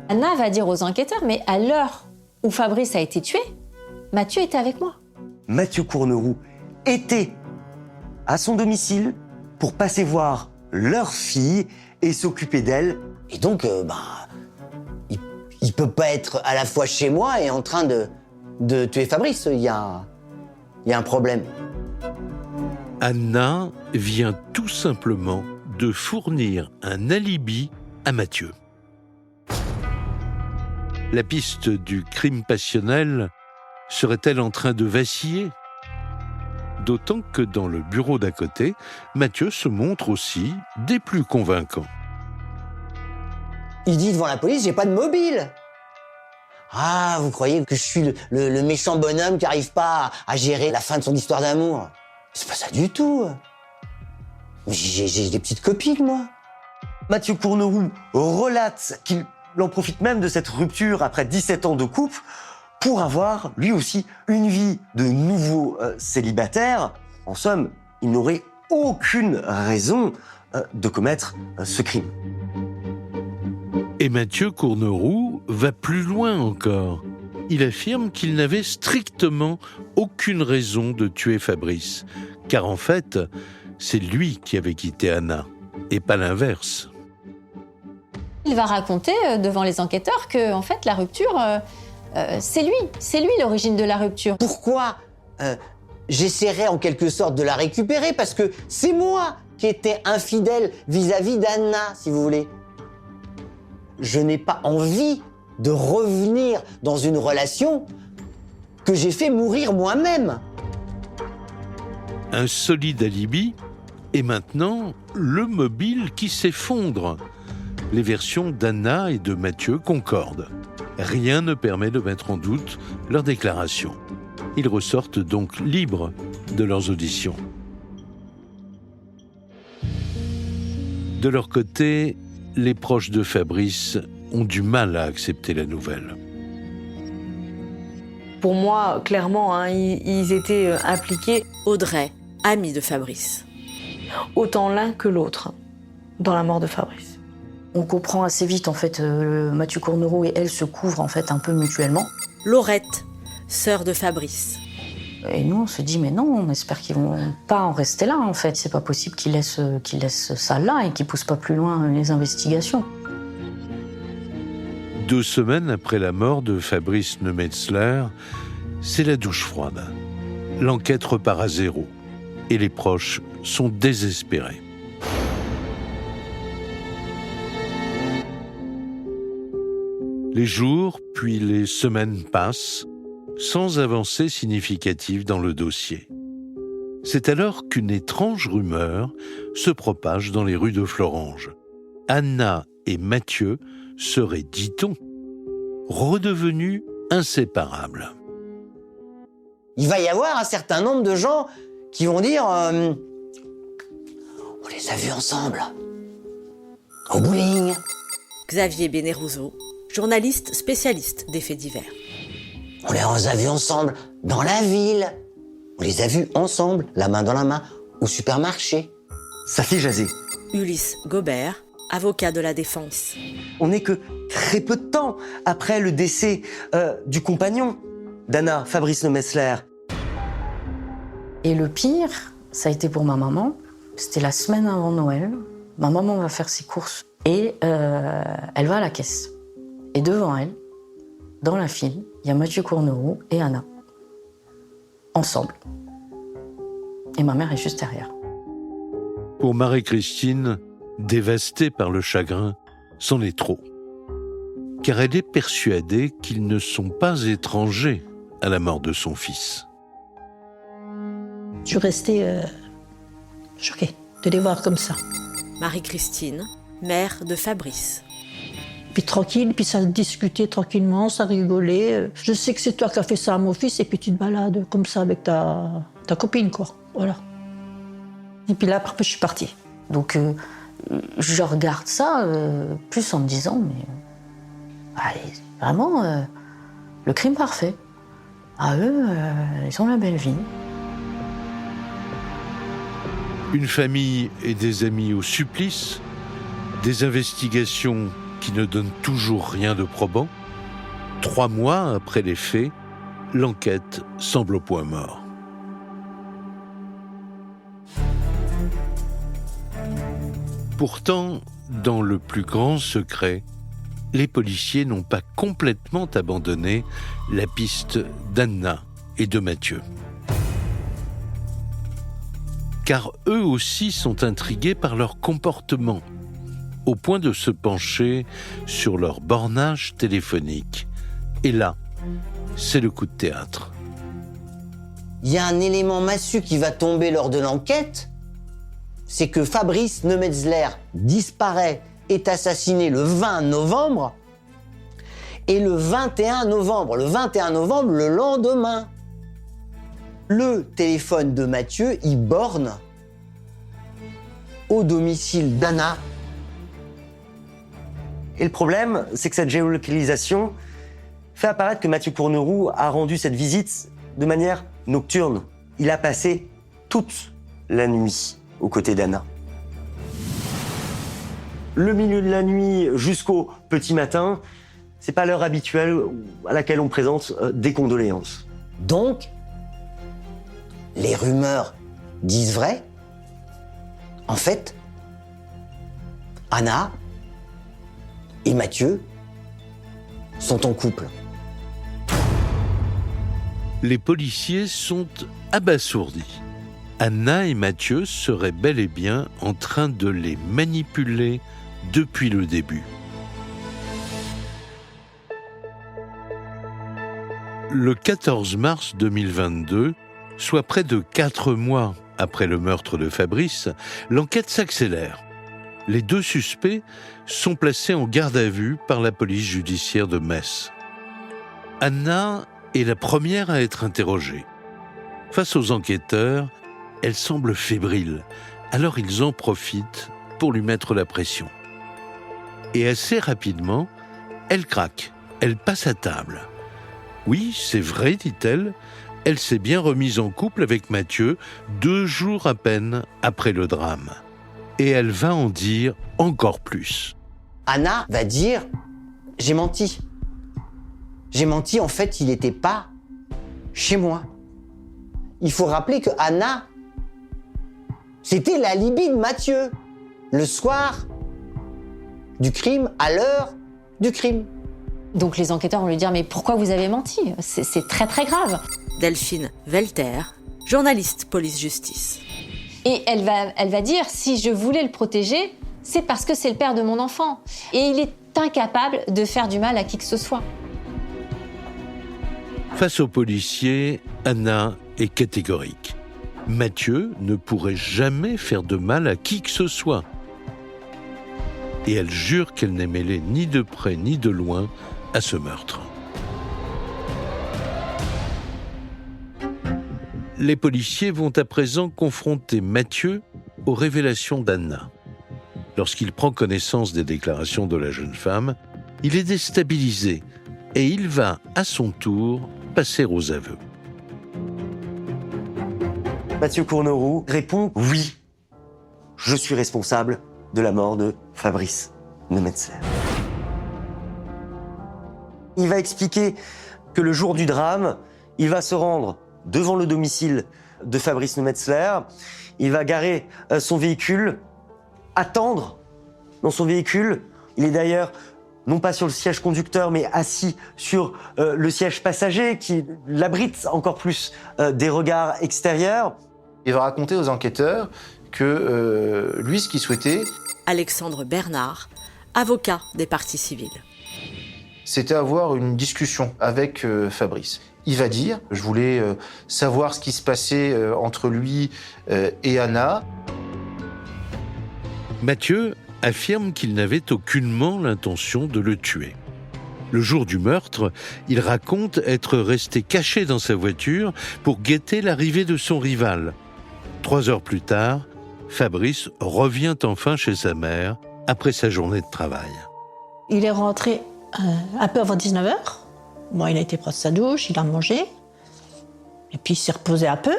Anna va dire aux enquêteurs, mais à l'heure où Fabrice a été tué, Mathieu était avec moi. Mathieu Courneroux était à son domicile pour passer voir leur fille et s'occuper d'elle. Et donc, il peut pas être à la fois chez moi et en train de tuer Fabrice. Il y a un problème. Anna vient tout simplement de fournir un alibi à Mathieu. La piste du crime passionnel serait-elle en train de vaciller? D'autant que dans le bureau d'à côté, Mathieu se montre aussi des plus convaincants. Il dit devant la police, j'ai pas de mobile. Ah, vous croyez que je suis le méchant bonhomme qui arrive pas à gérer la fin de son histoire d'amour? C'est pas ça du tout. J'ai des petites copines, moi. Mathieu Courneroux relate qu'il en profite même de cette rupture après 17 ans de couple pour avoir, lui aussi, une vie de nouveau célibataire. En somme, il n'aurait aucune raison de commettre ce crime. Et Mathieu Courneroux va plus loin encore. Il affirme qu'il n'avait strictement aucune raison de tuer Fabrice, car en fait, c'est lui qui avait quitté Anna, et pas l'inverse. Il va raconter devant les enquêteurs que, en fait, la rupture, c'est lui l'origine de la rupture. Pourquoi j'essaierais en quelque sorte de la récupérer? Parce que c'est moi qui étais infidèle vis-à-vis d'Anna, si vous voulez. Je n'ai pas envie de revenir dans une relation que j'ai fait mourir moi-même. Un solide alibi et maintenant le mobile qui s'effondre. Les versions d'Anna et de Mathieu concordent. Rien ne permet de mettre en doute leurs déclarations. Ils ressortent donc libres de leurs auditions. De leur côté, les proches de Fabrice ont du mal à accepter la nouvelle. Pour moi, clairement, ils étaient impliqués. Audrey, amie de Fabrice. Autant l'un que l'autre dans la mort de Fabrice. On comprend assez vite, en fait, Mathieu Courneroux et elle se couvrent en fait un peu mutuellement. Laurette, sœur de Fabrice. Et nous, on se dit, mais non, on espère qu'ils vont pas en rester là, en fait. C'est pas possible qu'ils laissent ça là et qu'ils poussent pas plus loin les investigations. 2 semaines après la mort de Fabrice Nemetzler, c'est la douche froide. L'enquête repart à zéro et les proches sont désespérés. Les jours puis les semaines passent sans avancée significative dans le dossier. C'est alors qu'une étrange rumeur se propage dans les rues de Florange. Anna et Mathieu seraient, dit-on, redevenus inséparables. Il va y avoir un certain nombre de gens qui vont dire on les a vus ensemble, au bowling. Xavier Bénérouzeau, journaliste spécialiste des faits divers. On les a vus ensemble dans la ville. On les a vus ensemble, la main dans la main, au supermarché. Ça fait jaser. Ulysse Gobert, avocat de la défense. On n'est que très peu de temps après le décès du compagnon d'Anna, Fabrice Lemesler. Et le pire, ça a été pour ma maman. C'était la semaine avant Noël. Ma maman va faire ses courses et elle va à la caisse. Et devant elle, dans la file, il y a Mathieu Courneroux et Anna. Ensemble. Et ma mère est juste derrière. Pour Marie-Christine, dévastée par le chagrin, c'en est trop. Car elle est persuadée qu'ils ne sont pas étrangers à la mort de son fils. Je suis restée choquée de les voir comme ça. Marie-Christine, mère de Fabrice. Puis tranquille, puis ça discutait tranquillement, ça rigolait. Je sais que c'est toi qui as fait ça à mon fils, et puis tu te balades comme ça avec ta copine, quoi. Voilà. Et puis là, après, je suis partie. Donc, je regarde ça, plus en me disant, mais... vraiment, le crime parfait. À eux, ils ont la belle vie. Une famille et des amis au supplice, des investigations qui ne donnent toujours rien de probant. 3 mois après les faits, l'enquête semble au point mort. Pourtant, dans le plus grand secret, les policiers n'ont pas complètement abandonné la piste d'Anna et de Mathieu. Car eux aussi sont intrigués par leur comportement, au point de se pencher sur leur bornage téléphonique. Et là, c'est le coup de théâtre. Il y a un élément massue qui va tomber lors de l'enquête, c'est que Fabrice Nemetzler disparaît, est assassiné le 20 novembre, et le 21 novembre, le lendemain, le téléphone de Mathieu, il borne au domicile d'Anna. Et le problème, c'est que cette géolocalisation fait apparaître que Mathieu Courneroux a rendu cette visite de manière nocturne. Il a passé toute la nuit aux côtés d'Anna. Le milieu de la nuit jusqu'au petit matin, c'est pas l'heure habituelle à laquelle on présente des condoléances. Donc, les rumeurs disent vrai. En fait, Anna et Mathieu sont en couple. Les policiers sont abasourdis. Anna et Mathieu seraient bel et bien en train de les manipuler depuis le début. Le 14 mars 2022, soit près de 4 mois après le meurtre de Fabrice, l'enquête s'accélère. Les 2 suspects sont placés en garde à vue par la police judiciaire de Metz. Anna est la première à être interrogée. Face aux enquêteurs, elle semble fébrile, alors ils en profitent pour lui mettre la pression. Et assez rapidement, elle craque, elle passe à table. Oui, c'est vrai, dit-elle, elle s'est bien remise en couple avec Mathieu 2 jours à peine après le drame. Et elle va en dire encore plus. Anna va dire « J'ai menti. J'ai menti, en fait, il n'était pas chez moi. » Il faut rappeler que Anna, c'était l'alibi de Mathieu, le soir du crime, à l'heure du crime. Donc les enquêteurs vont lui dire « Mais pourquoi vous avez menti ? C'est très très grave !» Delphine Velter, journaliste police-justice. Et elle va dire « Si je voulais le protéger, c'est parce que c'est le père de mon enfant. Et il est incapable de faire du mal à qui que ce soit. » Face aux policiers, Anna est catégorique. Mathieu ne pourrait jamais faire de mal à qui que ce soit. Et elle jure qu'elle n'est mêlée ni de près ni de loin à ce meurtre. Les policiers vont à présent confronter Mathieu aux révélations d'Anna. Lorsqu'il prend connaissance des déclarations de la jeune femme, il est déstabilisé et il va, à son tour, passer aux aveux. Mathieu Courneroux répond « Oui, je suis responsable de la mort de Fabrice Neumetzler ». Il va expliquer que le jour du drame, il va se rendre devant le domicile de Fabrice Neumetzler, il va garer son véhicule, attendre dans son véhicule. Il est d'ailleurs non pas sur le siège conducteur, mais assis sur le siège passager qui l'abrite encore plus des regards extérieurs. Il va raconter aux enquêteurs que lui, ce qu'il souhaitait... Alexandre Bernard, avocat des parties civiles. C'était avoir une discussion avec Fabrice. Il va dire, je voulais savoir ce qui se passait entre lui et Anna. Mathieu affirme qu'il n'avait aucunement l'intention de le tuer. Le jour du meurtre, il raconte être resté caché dans sa voiture pour guetter l'arrivée de son rival. 3 heures plus tard, Fabrice revient enfin chez sa mère après sa journée de travail. Il est rentré un peu avant 19h. Bon, il a été prendre sa douche, il a mangé. Et puis il s'est reposé un peu.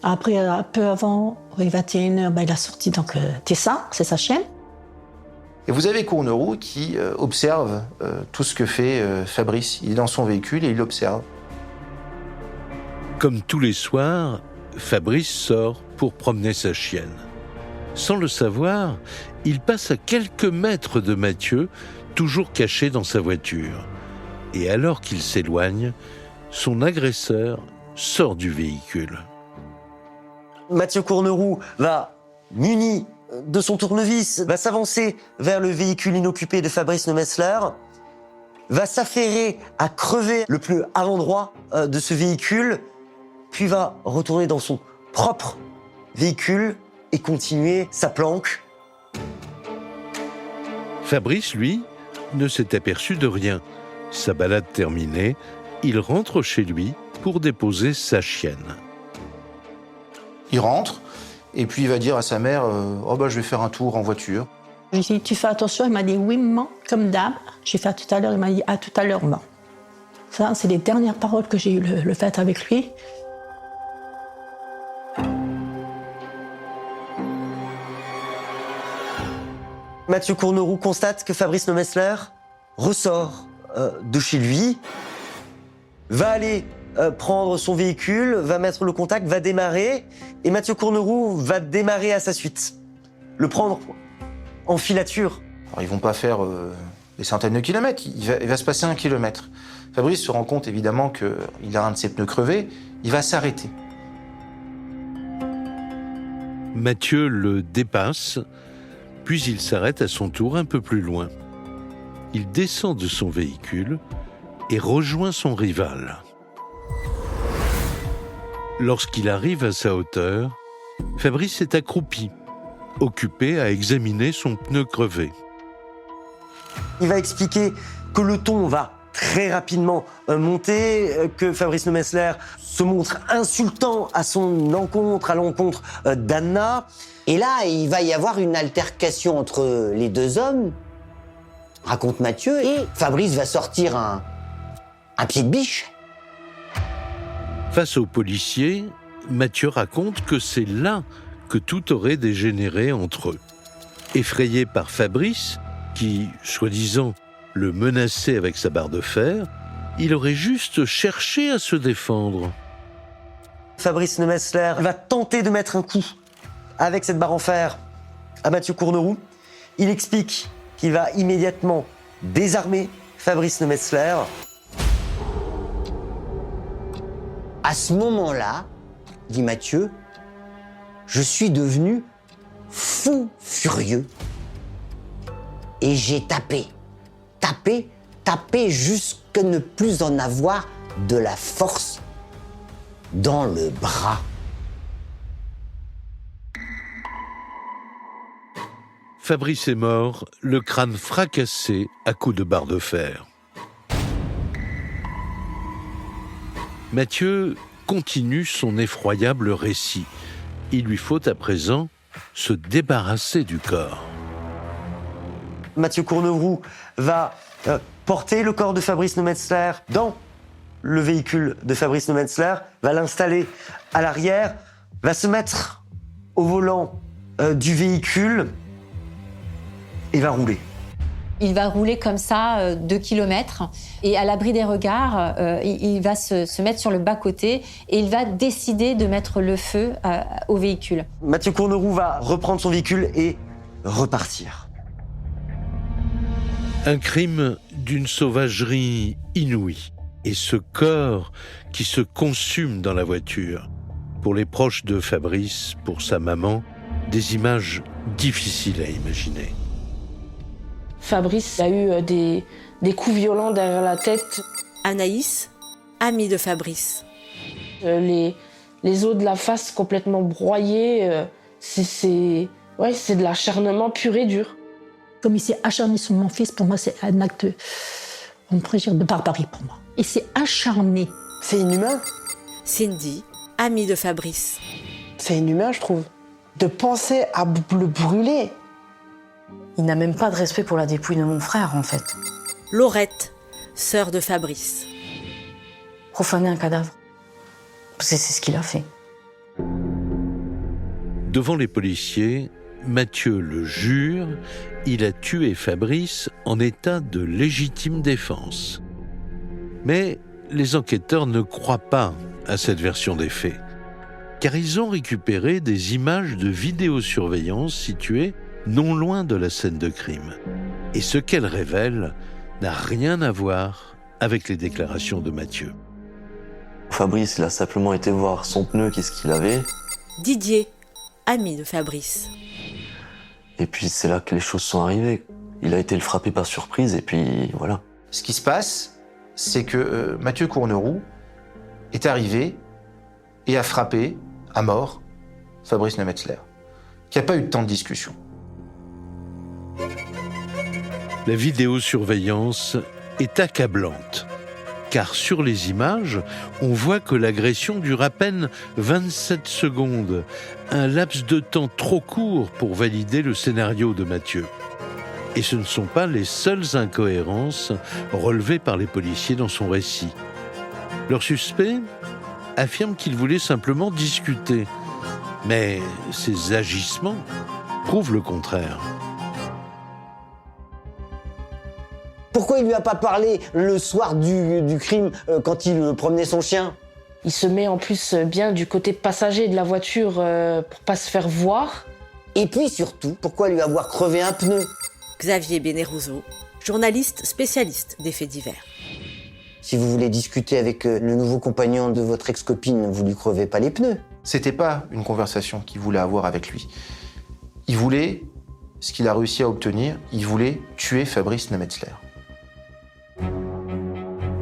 Après, un peu avant 21h, il a sorti donc Tessin, c'est sa chaîne. Et vous avez Courneroux qui observe tout ce que fait Fabrice. Il est dans son véhicule et il observe. Comme tous les soirs, Fabrice sort pour promener sa chienne. Sans le savoir, il passe à quelques mètres de Mathieu, toujours caché dans sa voiture. Et alors qu'il s'éloigne, son agresseur sort du véhicule. Mathieu Courneroux va, muni de son tournevis, va s'avancer vers le véhicule inoccupé de Fabrice Neumetzler, va s'affairer à crever le plus avant droit de ce véhicule, puis va retourner dans son propre véhicule et continuer sa planque. Fabrice, lui, ne s'est aperçu de rien. Sa balade terminée, il rentre chez lui pour déposer sa chienne. Il rentre et puis il va dire à sa mère je vais faire un tour en voiture. J'ai dit, tu fais attention? Il m'a dit, oui, maman, comme d'hab. J'ai fait à tout à l'heure, il m'a dit, à tout à l'heure, maman. Ça, c'est les dernières paroles que j'ai eu le fait avec lui. Mathieu Courneroux constate que Fabrice Neumetzler ressort de chez lui, va aller prendre son véhicule, va mettre le contact, va démarrer, et Mathieu Courneroux va démarrer à sa suite, le prendre en filature. Alors, ils vont pas faire des centaines de kilomètres, il va se passer 1 kilomètre. Fabrice se rend compte évidemment qu'il a un de ses pneus crevés, il va s'arrêter. Mathieu le dépasse, puis il s'arrête à son tour un peu plus loin. Il descend de son véhicule et rejoint son rival. Lorsqu'il arrive à sa hauteur, Fabrice est accroupi, occupé à examiner son pneu crevé. Il va expliquer que le ton va très rapidement monter, que Fabrice Neumetzler se montre insultant à son encontre, à l'encontre d'Anna. Et là, il va y avoir une altercation entre les deux hommes, raconte Mathieu, et Fabrice va sortir un pied de biche. Face aux policiers, Mathieu raconte que c'est là que tout aurait dégénéré entre eux. Effrayé par Fabrice, qui, soi-disant, le menaçait avec sa barre de fer, il aurait juste cherché à se défendre. Fabrice Neumetzler va tenter de mettre un coup avec cette barre en fer à Mathieu Courneroux. Il explique qu'il va immédiatement désarmer Fabrice Neumetzler. À ce moment-là, dit Mathieu, je suis devenu fou furieux. Et j'ai tapé jusqu'à ne plus en avoir de la force dans le bras. Fabrice est mort, le crâne fracassé à coups de barre de fer. Mathieu continue son effroyable récit. Il lui faut à présent se débarrasser du corps. Mathieu Courneroux va porter le corps de Fabrice Neumetzler dans le véhicule de Fabrice Neumetzler, va l'installer à l'arrière, va se mettre au volant du véhicule et va rouler. Il va rouler comme ça 2 kilomètres et à l'abri des regards, il va se mettre sur le bas-côté et il va décider de mettre le feu au véhicule. Mathieu Courneroux va reprendre son véhicule et repartir. Un crime d'une sauvagerie inouïe. Et ce corps qui se consume dans la voiture. Pour les proches de Fabrice, pour sa maman, des images difficiles à imaginer. Fabrice a eu des coups violents derrière la tête. Anaïs, amie de Fabrice. Les os de la face complètement broyés. C'est de l'acharnement pur et dur. Comme il s'est acharné sur mon fils, pour moi, c'est un acte, on pourrait dire, de barbarie pour moi. Il s'est acharné. C'est inhumain. Cindy, amie de Fabrice. C'est inhumain, je trouve. De penser à le brûler. Il n'a même pas de respect pour la dépouille de mon frère, en fait. Laurette, sœur de Fabrice. Profaner un cadavre. C'est ce qu'il a fait. Devant les policiers, Mathieu le jure, il a tué Fabrice en état de légitime défense. Mais les enquêteurs ne croient pas à cette version des faits, car ils ont récupéré des images de vidéosurveillance situées non loin de la scène de crime. Et ce qu'elles révèlent n'a rien à voir avec les déclarations de Mathieu. Fabrice, il a simplement été voir son pneu, qu'est-ce qu'il avait. Didier, ami de Fabrice. Et puis c'est là que les choses sont arrivées. Il a été le frappé par surprise et puis voilà. Ce qui se passe, c'est que Mathieu Courneroux est arrivé et a frappé à mort Fabrice Neumetzler, qui n'a pas eu de temps de discussion. La vidéosurveillance est accablante, car sur les images, on voit que l'agression dure à peine 27 secondes, un laps de temps trop court pour valider le scénario de Mathieu. Et ce ne sont pas les seules incohérences relevées par les policiers dans son récit. Leur suspect affirme qu'il voulait simplement discuter, mais ses agissements prouvent le contraire. Pourquoi il lui a pas parlé le soir du crime quand il promenait son chien? Il se met en plus bien du côté passager de la voiture pour pas se faire voir. Et puis surtout, pourquoi lui avoir crevé un pneu? Xavier Bénérouzeau, journaliste spécialiste des faits divers. Si vous voulez discuter avec le nouveau compagnon de votre ex-copine, vous lui crevez pas les pneus. C'était pas une conversation qu'il voulait avoir avec lui. Il voulait, ce qu'il a réussi à obtenir, il voulait tuer Fabrice Neumetzler.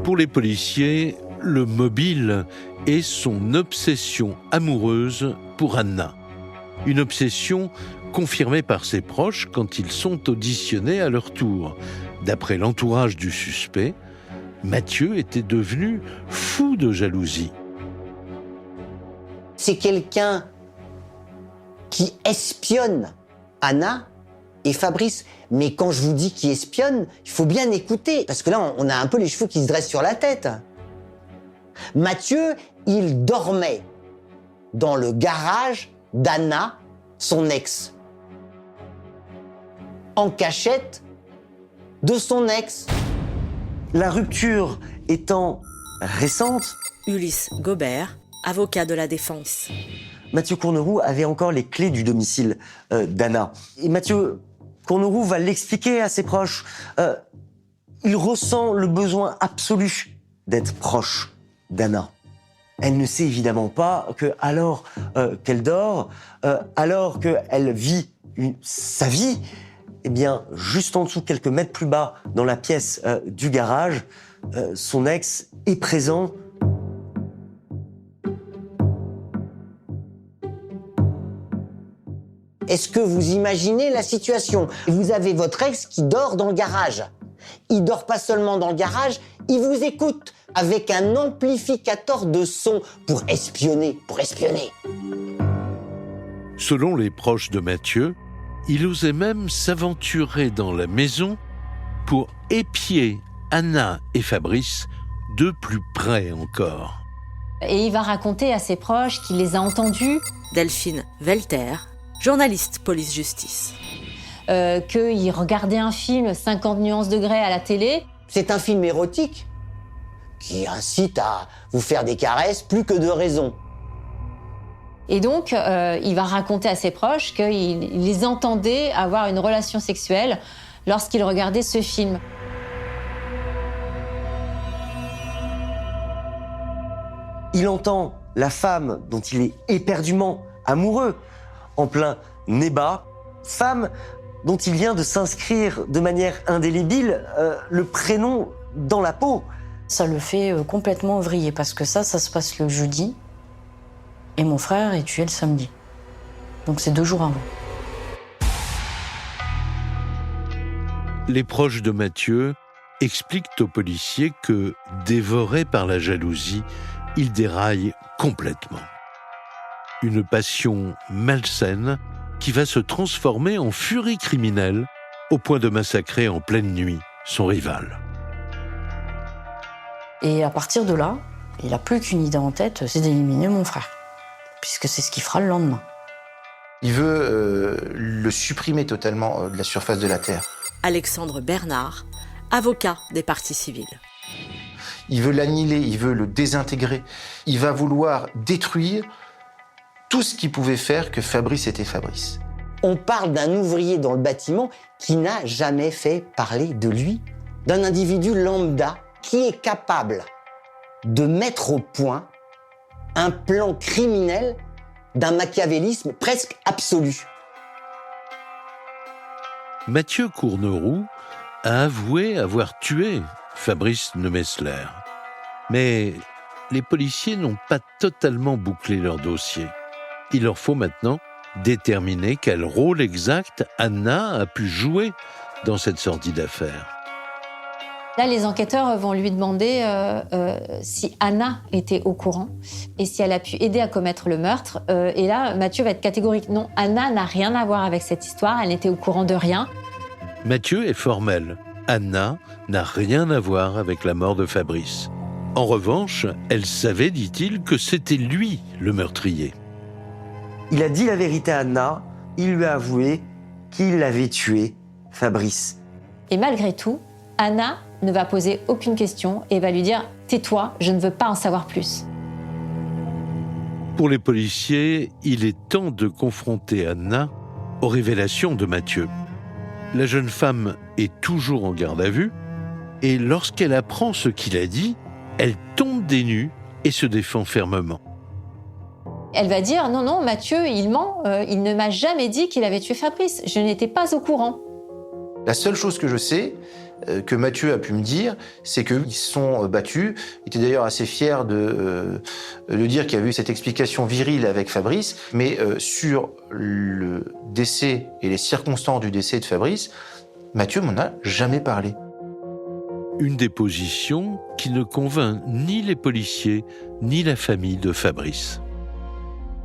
Pour les policiers, le mobile est son obsession amoureuse pour Anna. Une obsession confirmée par ses proches quand ils sont auditionnés à leur tour. D'après l'entourage du suspect, Mathieu était devenu fou de jalousie. C'est quelqu'un qui espionne Anna et Fabrice. Mais quand je vous dis qu'il espionne, il faut bien écouter, parce que là, on a un peu les cheveux qui se dressent sur la tête. Mathieu, il dormait dans le garage d'Anna, son ex, en cachette de son ex. La rupture étant récente, Ulysse Gobert, avocat de la défense. Mathieu Courneroux avait encore les clés du domicile d'Anna. Et Mathieu Courneroux va l'expliquer à ses proches. Il ressent le besoin absolu d'être proche d'Anna. Elle ne sait évidemment pas que, alors qu'elle dort, alors qu'elle vit sa vie, eh bien, juste en dessous, quelques mètres plus bas, dans la pièce du garage, son ex est présent. Est-ce que vous imaginez la situation? Vous avez votre ex qui dort dans le garage. Il dort pas seulement dans le garage, il vous écoute avec un amplificateur de son pour espionner. Selon les proches de Mathieu, il osait même s'aventurer dans la maison pour épier Anna et Fabrice de plus près encore. Et il va raconter à ses proches qu'il les a entendus. Delphine Velter, journaliste police-justice. Qu'il regardait un film 50 nuances degrés à la télé. C'est un film érotique qui incite à vous faire des caresses plus que de raison. Et donc, il va raconter à ses proches qu'il les entendait avoir une relation sexuelle lorsqu'il regardait ce film. Il entend la femme dont il est éperdument amoureux, en plein nez bas, femme dont il vient de s'inscrire de manière indélébile le prénom dans la peau. Ça le fait complètement vriller parce que ça se passe le jeudi et mon frère est tué le samedi. Donc c'est 2 jours avant. Les proches de Mathieu expliquent aux policiers que, dévoré par la jalousie, il déraille complètement. Une passion malsaine qui va se transformer en furie criminelle au point de massacrer en pleine nuit son rival. Et à partir de là, il n'a plus qu'une idée en tête, c'est d'éliminer mon frère. Puisque c'est ce qu'il fera le lendemain. Il veut le supprimer totalement de la surface de la Terre. Alexandre Bernard, avocat des parties civiles. Il veut l'annihiler, il veut le désintégrer. Il va vouloir détruire tout ce qui pouvait faire que Fabrice était Fabrice. On parle d'un ouvrier dans le bâtiment qui n'a jamais fait parler de lui, d'un individu lambda qui est capable de mettre au point un plan criminel d'un machiavélisme presque absolu. Mathieu Courneroux a avoué avoir tué Fabrice Nemesler. Mais les policiers n'ont pas totalement bouclé leur dossier. Il leur faut maintenant déterminer quel rôle exact Anna a pu jouer dans cette sordide affaire. Là, les enquêteurs vont lui demander si Anna était au courant et si elle a pu aider à commettre le meurtre. Et là, Mathieu va être catégorique. Non, Anna n'a rien à voir avec cette histoire, elle n'était au courant de rien. Mathieu est formel. Anna n'a rien à voir avec la mort de Fabrice. En revanche, elle savait, dit-il, que c'était lui le meurtrier. Il a dit la vérité à Anna, il lui a avoué qu'il avait tué Fabrice. Et malgré tout, Anna ne va poser aucune question et va lui dire « Tais-toi, je ne veux pas en savoir plus ». Pour les policiers, il est temps de confronter Anna aux révélations de Mathieu. La jeune femme est toujours en garde à vue et lorsqu'elle apprend ce qu'il a dit, elle tombe des nues et se défend fermement. Elle va dire « Non, non, Mathieu, il ment, il ne m'a jamais dit qu'il avait tué Fabrice, je n'étais pas au courant ». La seule chose que je sais, que Mathieu a pu me dire, c'est qu'ils se sont battus. Il était d'ailleurs assez fier de dire qu'il y avait eu cette explication virile avec Fabrice, mais sur le décès et les circonstances du décès de Fabrice, Mathieu m'en a jamais parlé. Une déposition qui ne convainc ni les policiers, ni la famille de Fabrice.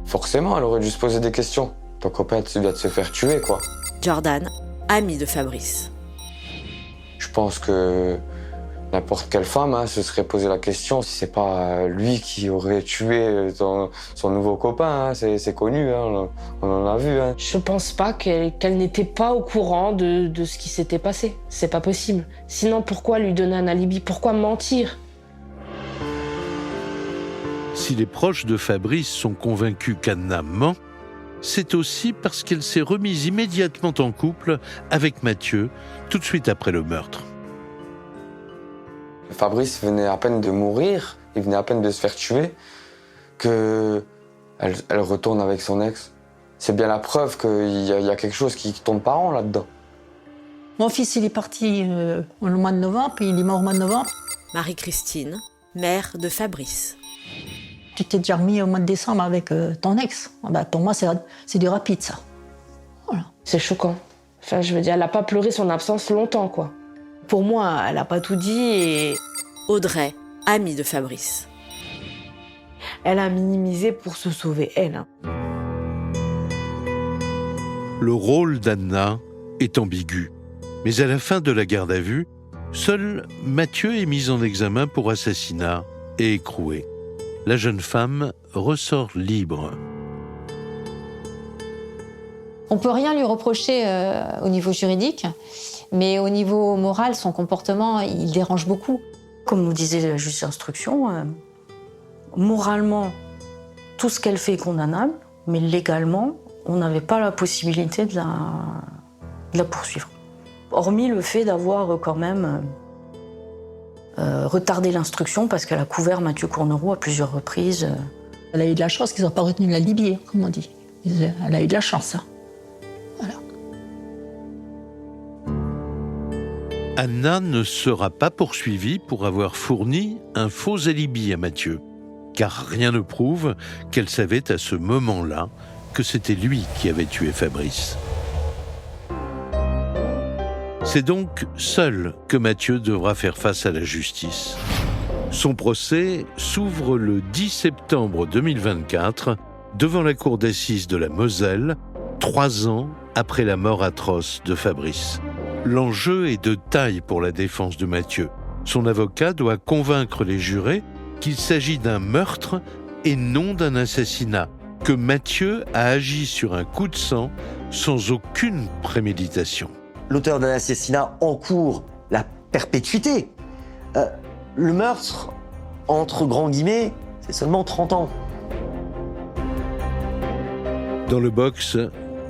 Forcément, elle aurait dû se poser des questions. Ton copain, tu dois te faire tuer, quoi. Jordan, ami de Fabrice. Je pense que n'importe quelle femme se serait posé la question si c'est pas lui qui aurait tué son nouveau copain. C'est connu, on en a vu. Je pense pas qu'elle n'était pas au courant de ce qui s'était passé. C'est pas possible. Sinon, pourquoi lui donner un alibi? Pourquoi mentir? Si les proches de Fabrice sont convaincus qu'Anna ment, c'est aussi parce qu'elle s'est remise immédiatement en couple avec Mathieu, tout de suite après le meurtre. Fabrice venait à peine de mourir, il venait à peine de se faire tuer, qu'elle retourne avec son ex. C'est bien la preuve qu'il y a quelque chose qui tourne pas rond là-dedans. Mon fils, il est parti au mois de novembre, puis il est mort au mois de novembre. Marie-Christine, mère de Fabrice. Tu t'es déjà remis au mois de décembre avec ton ex. Pour moi, c'est du rapide, ça. C'est choquant. Enfin, je veux dire, elle n'a pas pleuré son absence longtemps, quoi. Pour moi, elle n'a pas tout dit et Audrey, amie de Fabrice. elle a minimisé pour se sauver, elle. Le rôle d'Anna est ambigu. Mais à la fin de la garde à vue, seul Mathieu est mis en examen pour assassinat et écroué. La jeune femme ressort libre. On peut rien lui reprocher au niveau juridique, mais au niveau moral, son comportement, il dérange beaucoup. Comme nous disait le juge d'instruction, moralement, tout ce qu'elle fait est condamnable, mais légalement, on n'avait pas la possibilité de la poursuivre. Hormis le fait d'avoir quand même retardé l'instruction parce qu'elle a couvert Mathieu Courneroux à plusieurs reprises. Elle a eu de la chance qu'ils n'ont pas retenu la Libye, comme on dit. Elle a eu de la chance, hein. Voilà. Anna ne sera pas poursuivie pour avoir fourni un faux alibi à Mathieu, car rien ne prouve qu'elle savait à ce moment-là que c'était lui qui avait tué Fabrice. C'est donc seul que Mathieu devra faire face à la justice. Son procès s'ouvre le 10 septembre 2024 devant la cour d'assises de la Moselle, 3 ans après la mort atroce de Fabrice. L'enjeu est de taille pour la défense de Mathieu. Son avocat doit convaincre les jurés qu'il s'agit d'un meurtre et non d'un assassinat, que Mathieu a agi sur un coup de sang sans aucune préméditation. L'auteur d'un assassinat encourt la perpétuité. Le meurtre, entre grands guillemets, c'est seulement 30 ans. Dans le box,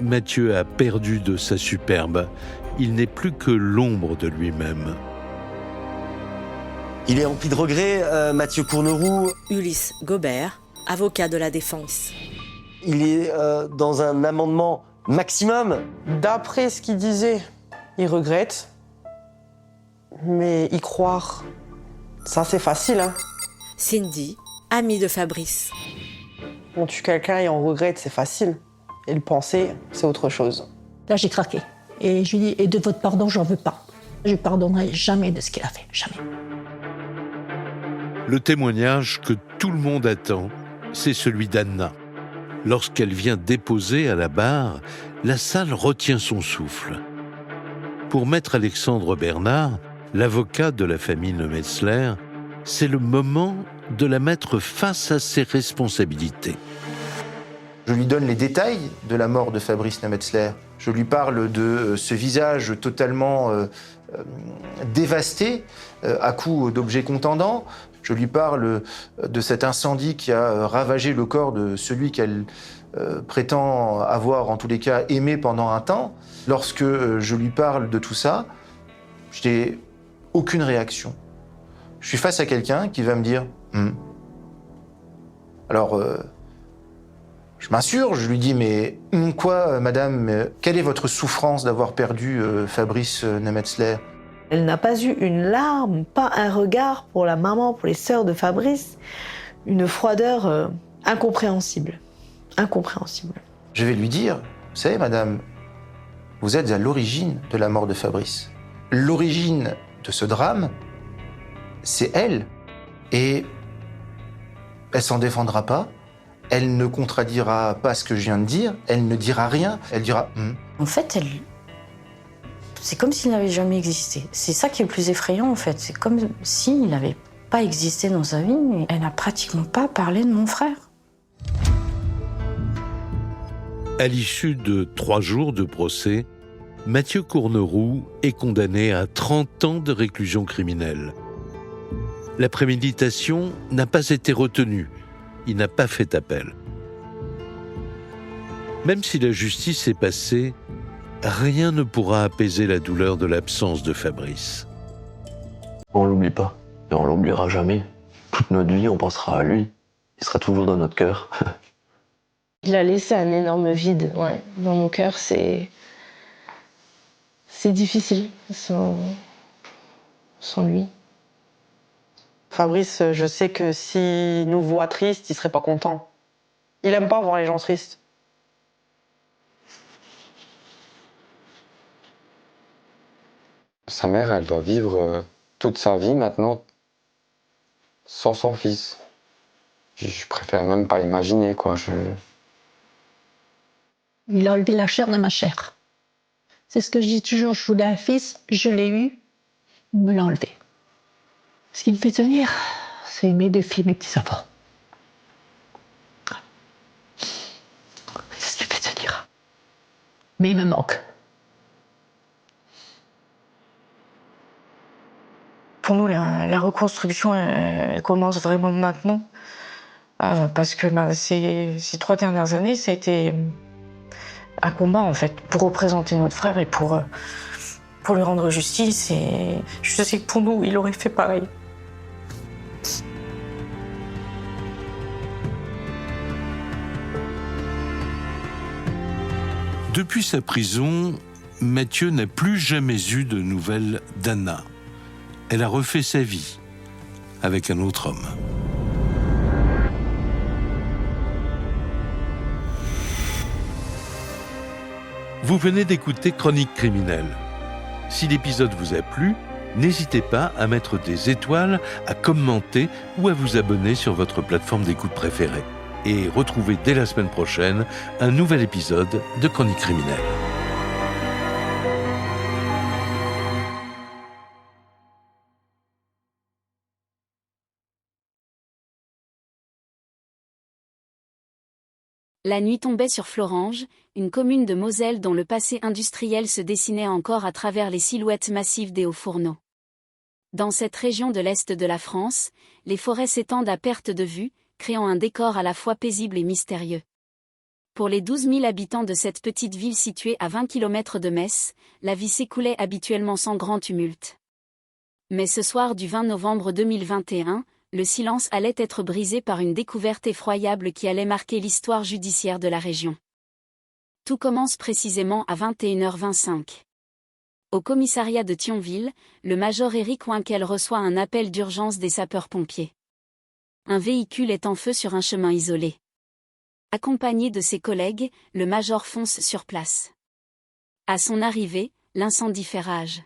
Mathieu a perdu de sa superbe. Il n'est plus que l'ombre de lui-même. Il est rempli de regrets, Mathieu Courneroux. Ulysse Gobert, avocat de la défense. Il est dans un amendement maximum. D'après ce qu'il disait, il regrette. Mais y croire, ça c'est facile, hein. Cindy, amie de Fabrice. On tue quelqu'un et on regrette, c'est facile. Et le penser, c'est autre chose. Là, j'ai craqué. Et je lui dis, et de votre pardon, j'en veux pas. Je lui pardonnerai jamais de ce qu'il a fait, jamais. Le témoignage que tout le monde attend, c'est celui d'Anna. Lorsqu'elle vient déposer à la barre, la salle retient son souffle. Pour maître Alexandre Bernard, l'avocat de la famille Nemetzler, c'est le moment de la mettre face à ses responsabilités. Je lui donne les détails de la mort de Fabrice Nemetzler. Je lui parle de ce visage totalement dévasté à coups d'objets contendants. Je lui parle de cet incendie qui a ravagé le corps de celui qu'elle prétend avoir, en tous les cas, aimé pendant un temps. Lorsque je lui parle de tout ça, je n'ai aucune réaction. Je suis face à quelqu'un qui va me dire Alors, je m'insurge, je lui dis « Mais quoi, madame, quelle est votre souffrance d'avoir perdu Fabrice Nemetzler ?» Elle n'a pas eu une larme, pas un regard pour la maman, pour les sœurs de Fabrice. Une froideur incompréhensible. Incompréhensible. Je vais lui dire « Vous savez, madame, vous êtes à l'origine de la mort de Fabrice. L'origine de ce drame, c'est elle. Et elle s'en défendra pas. Elle ne contradira pas ce que je viens de dire. Elle ne dira rien. Elle dira « En fait, c'est comme s'il n'avait jamais existé. C'est ça qui est le plus effrayant, en fait. C'est comme s'il n'avait pas existé dans sa vie. Elle n'a pratiquement pas parlé de mon frère. À l'issue de 3 jours de procès, Mathieu Courneroux est condamné à 30 ans de réclusion criminelle. La préméditation n'a pas été retenue. Il n'a pas fait appel. Même si la justice est passée, rien ne pourra apaiser la douleur de l'absence de Fabrice. On l'oublie pas, et on l'oubliera jamais. Toute notre vie, on pensera à lui. Il sera toujours dans notre cœur. Il a laissé un énorme vide, ouais. Dans mon cœur, c'est difficile sans lui. Fabrice, je sais que s'il nous voit tristes, il serait pas content. Il aime pas voir les gens tristes. Sa mère, elle doit vivre toute sa vie maintenant sans son fils. Je préfère même pas imaginer, quoi. Il a enlevé la chair de ma chair. C'est ce que je dis toujours, je voulais un fils, je l'ai eu, il me l'a enlevé. Ce qui me fait tenir, c'est mes 2 filles, mes petits-enfants. C'est ce qui me fait tenir. Mais il me manque. Pour nous, la reconstruction, elle commence vraiment maintenant. Parce que ces 3 dernières années, ça a été un combat, en fait, pour représenter notre frère et pour lui rendre justice. Et je sais que pour nous, il aurait fait pareil. Depuis sa prison, Mathieu n'a plus jamais eu de nouvelles d'Anna. Elle a refait sa vie avec un autre homme. Vous venez d'écouter Chronique criminelle. Si l'épisode vous a plu, n'hésitez pas à mettre des étoiles, à commenter ou à vous abonner sur votre plateforme d'écoute préférée. Et retrouvez dès la semaine prochaine un nouvel épisode de Chronique criminelle. La nuit tombait sur Florange, une commune de Moselle dont le passé industriel se dessinait encore à travers les silhouettes massives des hauts fourneaux. Dans cette région de l'Est de la France, les forêts s'étendent à perte de vue, créant un décor à la fois paisible et mystérieux. Pour les 12 000 habitants de cette petite ville située à 20 km de Metz, la vie s'écoulait habituellement sans grand tumulte. Mais ce soir du 20 novembre 2021, le silence allait être brisé par une découverte effroyable qui allait marquer l'histoire judiciaire de la région. Tout commence précisément à 21h25. Au commissariat de Thionville, le major Éric Winkel reçoit un appel d'urgence des sapeurs-pompiers. Un véhicule est en feu sur un chemin isolé. Accompagné de ses collègues, le major fonce sur place. À son arrivée, l'incendie fait rage.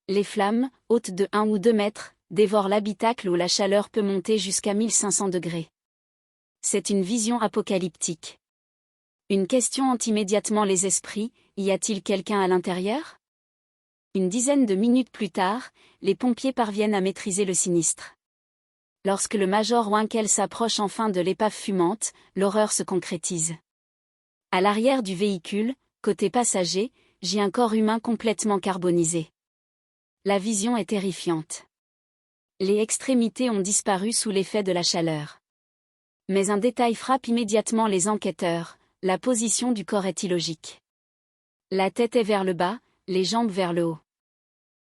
Les flammes, hautes de 1 ou 2 mètres, dévorent l'habitacle où la chaleur peut monter jusqu'à 1500 degrés. C'est une vision apocalyptique. Une question hante immédiatement les esprits, y a-t-il quelqu'un à l'intérieur ? Une dizaine de minutes plus tard, les pompiers parviennent à maîtriser le sinistre. Lorsque le major Winkel s'approche enfin de l'épave fumante, l'horreur se concrétise. À l'arrière du véhicule, côté passager, gît un corps humain complètement carbonisé. La vision est terrifiante. Les extrémités ont disparu sous l'effet de la chaleur. Mais un détail frappe immédiatement les enquêteurs, la position du corps est illogique. La tête est vers le bas, les jambes vers le haut.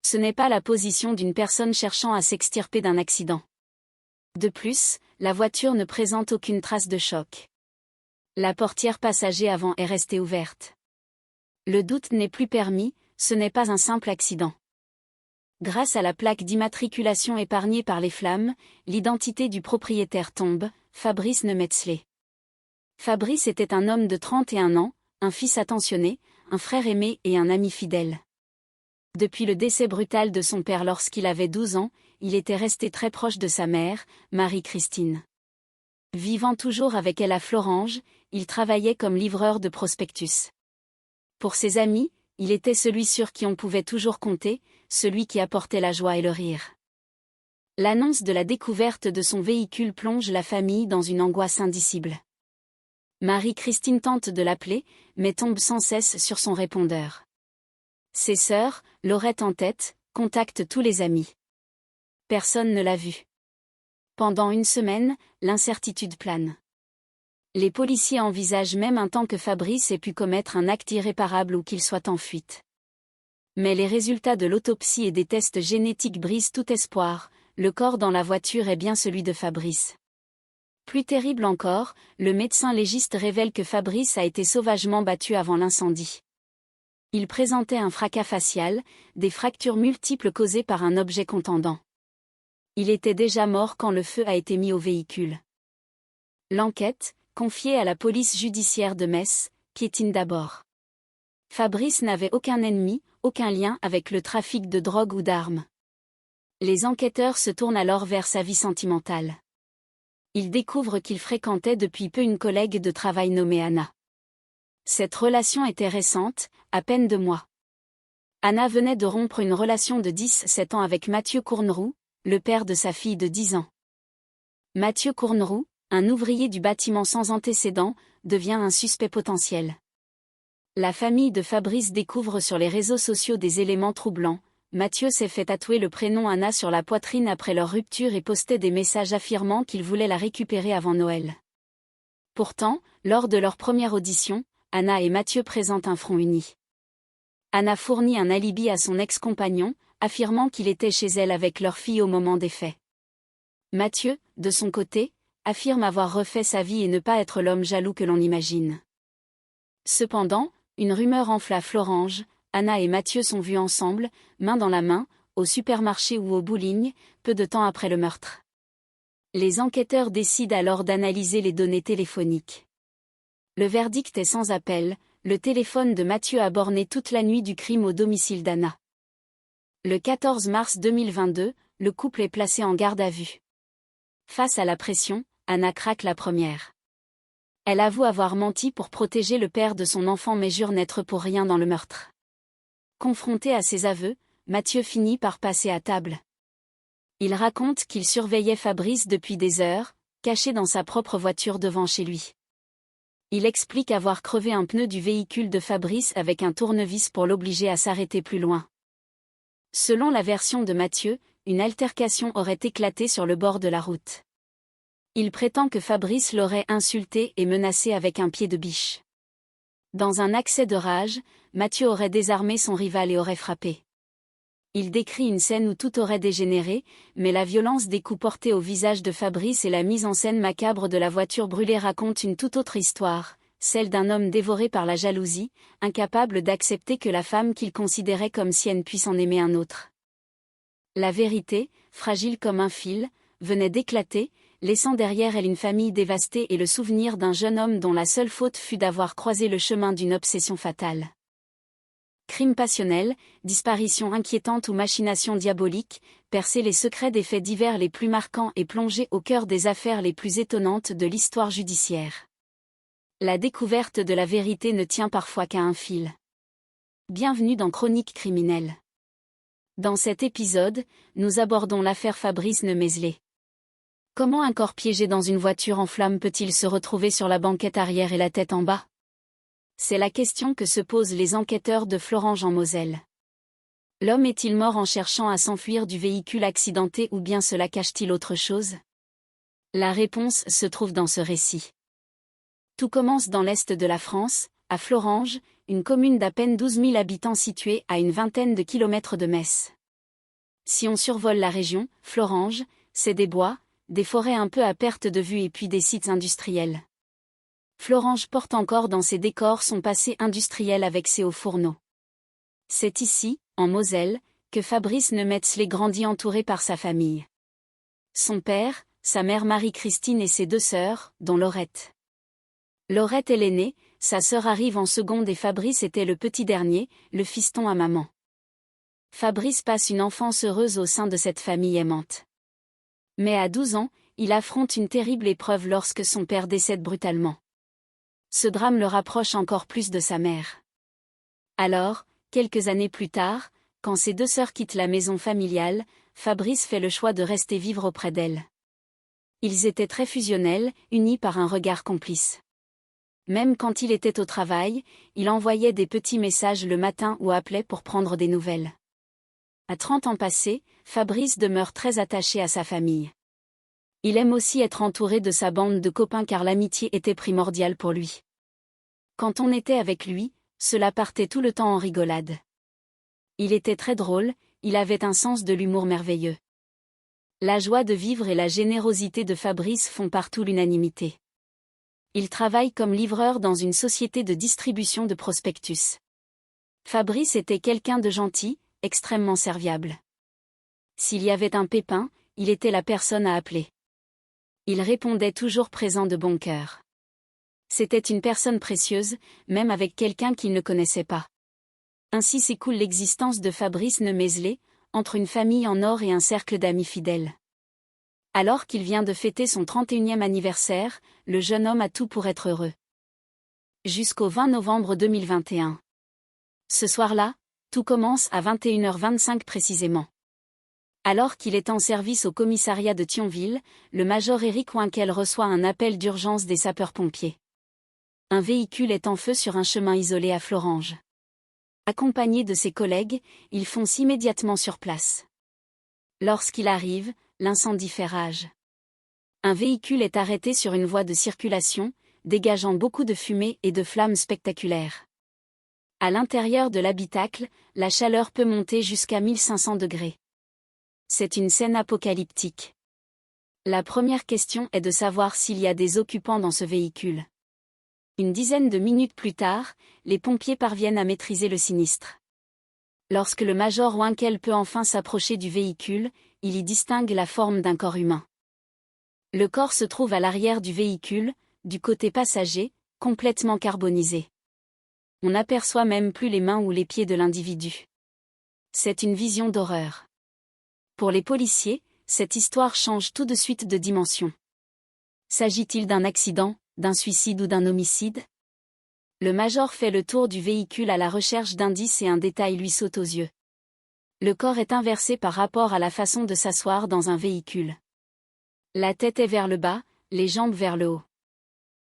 Ce n'est pas la position d'une personne cherchant à s'extirper d'un accident. De plus, la voiture ne présente aucune trace de choc. La portière passager avant est restée ouverte. Le doute n'est plus permis, ce n'est pas un simple accident. Grâce à la plaque d'immatriculation épargnée par les flammes, l'identité du propriétaire tombe, Fabrice Nemetzler. Fabrice était un homme de 31 ans, un fils attentionné, un frère aimé et un ami fidèle. Depuis le décès brutal de son père lorsqu'il avait 12 ans, il était resté très proche de sa mère, Marie-Christine. Vivant toujours avec elle à Florange, il travaillait comme livreur de prospectus. Pour ses amis, il était celui sur qui on pouvait toujours compter, celui qui apportait la joie et le rire. L'annonce de la découverte de son véhicule plonge la famille dans une angoisse indicible. Marie-Christine tente de l'appeler, mais tombe sans cesse sur son répondeur. Ses sœurs, Laurette en tête, contactent tous les amis. Personne ne l'a vu. Pendant une semaine, l'incertitude plane. Les policiers envisagent même un temps que Fabrice ait pu commettre un acte irréparable ou qu'il soit en fuite. Mais les résultats de l'autopsie et des tests génétiques brisent tout espoir, le corps dans la voiture est bien celui de Fabrice. Plus terrible encore, le médecin légiste révèle que Fabrice a été sauvagement battu avant l'incendie. Il présentait un fracas facial, des fractures multiples causées par un objet contendant. Il était déjà mort quand le feu a été mis au véhicule. L'enquête, confiée à la police judiciaire de Metz, piétine d'abord. Fabrice n'avait aucun ennemi, aucun lien avec le trafic de drogue ou d'armes. Les enquêteurs se tournent alors vers sa vie sentimentale. Ils découvrent qu'il fréquentait depuis peu une collègue de travail nommée Anna. Cette relation était récente, à peine 2 mois. Anna venait de rompre une relation de 17 ans avec Mathieu Courneroux, le père de sa fille de 10 ans. Mathieu Courneroux, un ouvrier du bâtiment sans antécédent, devient un suspect potentiel. La famille de Fabrice découvre sur les réseaux sociaux des éléments troublants. Mathieu s'est fait tatouer le prénom Anna sur la poitrine après leur rupture et postait des messages affirmant qu'il voulait la récupérer avant Noël. Pourtant, lors de leur première audition, Anna et Mathieu présentent un front uni. Anna fournit un alibi à son ex-compagnon, affirmant qu'il était chez elle avec leur fille au moment des faits. Mathieu, de son côté, affirme avoir refait sa vie et ne pas être l'homme jaloux que l'on imagine. Cependant, une rumeur enfle à Florange. Anna et Mathieu sont vus ensemble, main dans la main, au supermarché ou au bowling, peu de temps après le meurtre. Les enquêteurs décident alors d'analyser les données téléphoniques. Le verdict est sans appel, le téléphone de Mathieu a borné toute la nuit du crime au domicile d'Anna. Le 14 mars 2022, le couple est placé en garde à vue. Face à la pression, Anna craque la première. Elle avoue avoir menti pour protéger le père de son enfant mais jure n'être pour rien dans le meurtre. Confronté à ses aveux, Mathieu finit par passer à table. Il raconte qu'il surveillait Fabrice depuis des heures, caché dans sa propre voiture devant chez lui. Il explique avoir crevé un pneu du véhicule de Fabrice avec un tournevis pour l'obliger à s'arrêter plus loin. Selon la version de Mathieu, une altercation aurait éclaté sur le bord de la route. Il prétend que Fabrice l'aurait insulté et menacé avec un pied de biche. Dans un accès de rage, Mathieu aurait désarmé son rival et aurait frappé. Il décrit une scène où tout aurait dégénéré, mais la violence des coups portés au visage de Fabrice et la mise en scène macabre de la voiture brûlée racontent une toute autre histoire, celle d'un homme dévoré par la jalousie, incapable d'accepter que la femme qu'il considérait comme sienne puisse en aimer un autre. La vérité, fragile comme un fil, venait d'éclater, laissant derrière elle une famille dévastée et le souvenir d'un jeune homme dont la seule faute fut d'avoir croisé le chemin d'une obsession fatale. Crime passionnel, disparition inquiétante ou machination diabolique, percer les secrets des faits divers les plus marquants et plonger au cœur des affaires les plus étonnantes de l'histoire judiciaire. La découverte de la vérité ne tient parfois qu'à un fil. Bienvenue dans Chroniques criminelles. Dans cet épisode, nous abordons l'affaire Fabrice Nemézlet. Comment un corps piégé dans une voiture en flammes peut-il se retrouver sur la banquette arrière et la tête en bas? C'est la question que se posent les enquêteurs de Florange en Moselle. L'homme est-il mort en cherchant à s'enfuir du véhicule accidenté ou bien cela cache-t-il autre chose? La réponse se trouve dans ce récit. Tout commence dans l'est de la France, à Florange, une commune d'à peine 12 000 habitants située à une vingtaine de kilomètres de Metz. Si on survole la région, Florange, c'est des bois, des forêts un peu à perte de vue et puis des sites industriels. Florange porte encore dans ses décors son passé industriel avec ses hauts fourneaux. C'est ici, en Moselle, que Fabrice Nemézlet grandit entouré par sa famille. Son père, sa mère Marie-Christine et ses 2 sœurs, dont Laurette. Laurette est l'aînée, sa sœur arrive en seconde et Fabrice était le petit dernier, le fiston à maman. Fabrice passe une enfance heureuse au sein de cette famille aimante. Mais à 12 ans, il affronte une terrible épreuve lorsque son père décède brutalement. Ce drame le rapproche encore plus de sa mère. Alors, quelques années plus tard, quand ses 2 sœurs quittent la maison familiale, Fabrice fait le choix de rester vivre auprès d'elles. Ils étaient très fusionnels, unis par un regard complice. Même quand il était au travail, il envoyait des petits messages le matin ou appelait pour prendre des nouvelles. À 30 ans passés, Fabrice demeure très attaché à sa famille. Il aime aussi être entouré de sa bande de copains car l'amitié était primordiale pour lui. Quand on était avec lui, cela partait tout le temps en rigolade. Il était très drôle, il avait un sens de l'humour merveilleux. La joie de vivre et la générosité de Fabrice font partout l'unanimité. Il travaille comme livreur dans une société de distribution de prospectus. Fabrice était quelqu'un de gentil, extrêmement serviable. S'il y avait un pépin, il était la personne à appeler. Il répondait toujours présent de bon cœur. C'était une personne précieuse, même avec quelqu'un qu'il ne connaissait pas. Ainsi s'écoule l'existence de Fabrice Nemézlet, entre une famille en or et un cercle d'amis fidèles. Alors qu'il vient de fêter son 31e anniversaire, le jeune homme a tout pour être heureux. Jusqu'au 20 novembre 2021. Ce soir-là, tout commence à 21h25 précisément. Alors qu'il est en service au commissariat de Thionville, le major Éric Winkel reçoit un appel d'urgence des sapeurs-pompiers. Un véhicule est en feu sur un chemin isolé à Florange. Accompagné de ses collègues, il fonce immédiatement sur place. Lorsqu'il arrive, l'incendie fait rage. Un véhicule est arrêté sur une voie de circulation, dégageant beaucoup de fumée et de flammes spectaculaires. À l'intérieur de l'habitacle, la chaleur peut monter jusqu'à 1500 degrés. C'est une scène apocalyptique. La première question est de savoir s'il y a des occupants dans ce véhicule. Une dizaine de minutes plus tard, les pompiers parviennent à maîtriser le sinistre. Lorsque le major Winkel peut enfin s'approcher du véhicule, il y distingue la forme d'un corps humain. Le corps se trouve à l'arrière du véhicule, du côté passager, complètement carbonisé. On n'aperçoit même plus les mains ou les pieds de l'individu. C'est une vision d'horreur. Pour les policiers, cette histoire change tout de suite de dimension. S'agit-il d'un accident, d'un suicide ou d'un homicide? Le major fait le tour du véhicule à la recherche d'indices et un détail lui saute aux yeux. Le corps est inversé par rapport à la façon de s'asseoir dans un véhicule. La tête est vers le bas, les jambes vers le haut.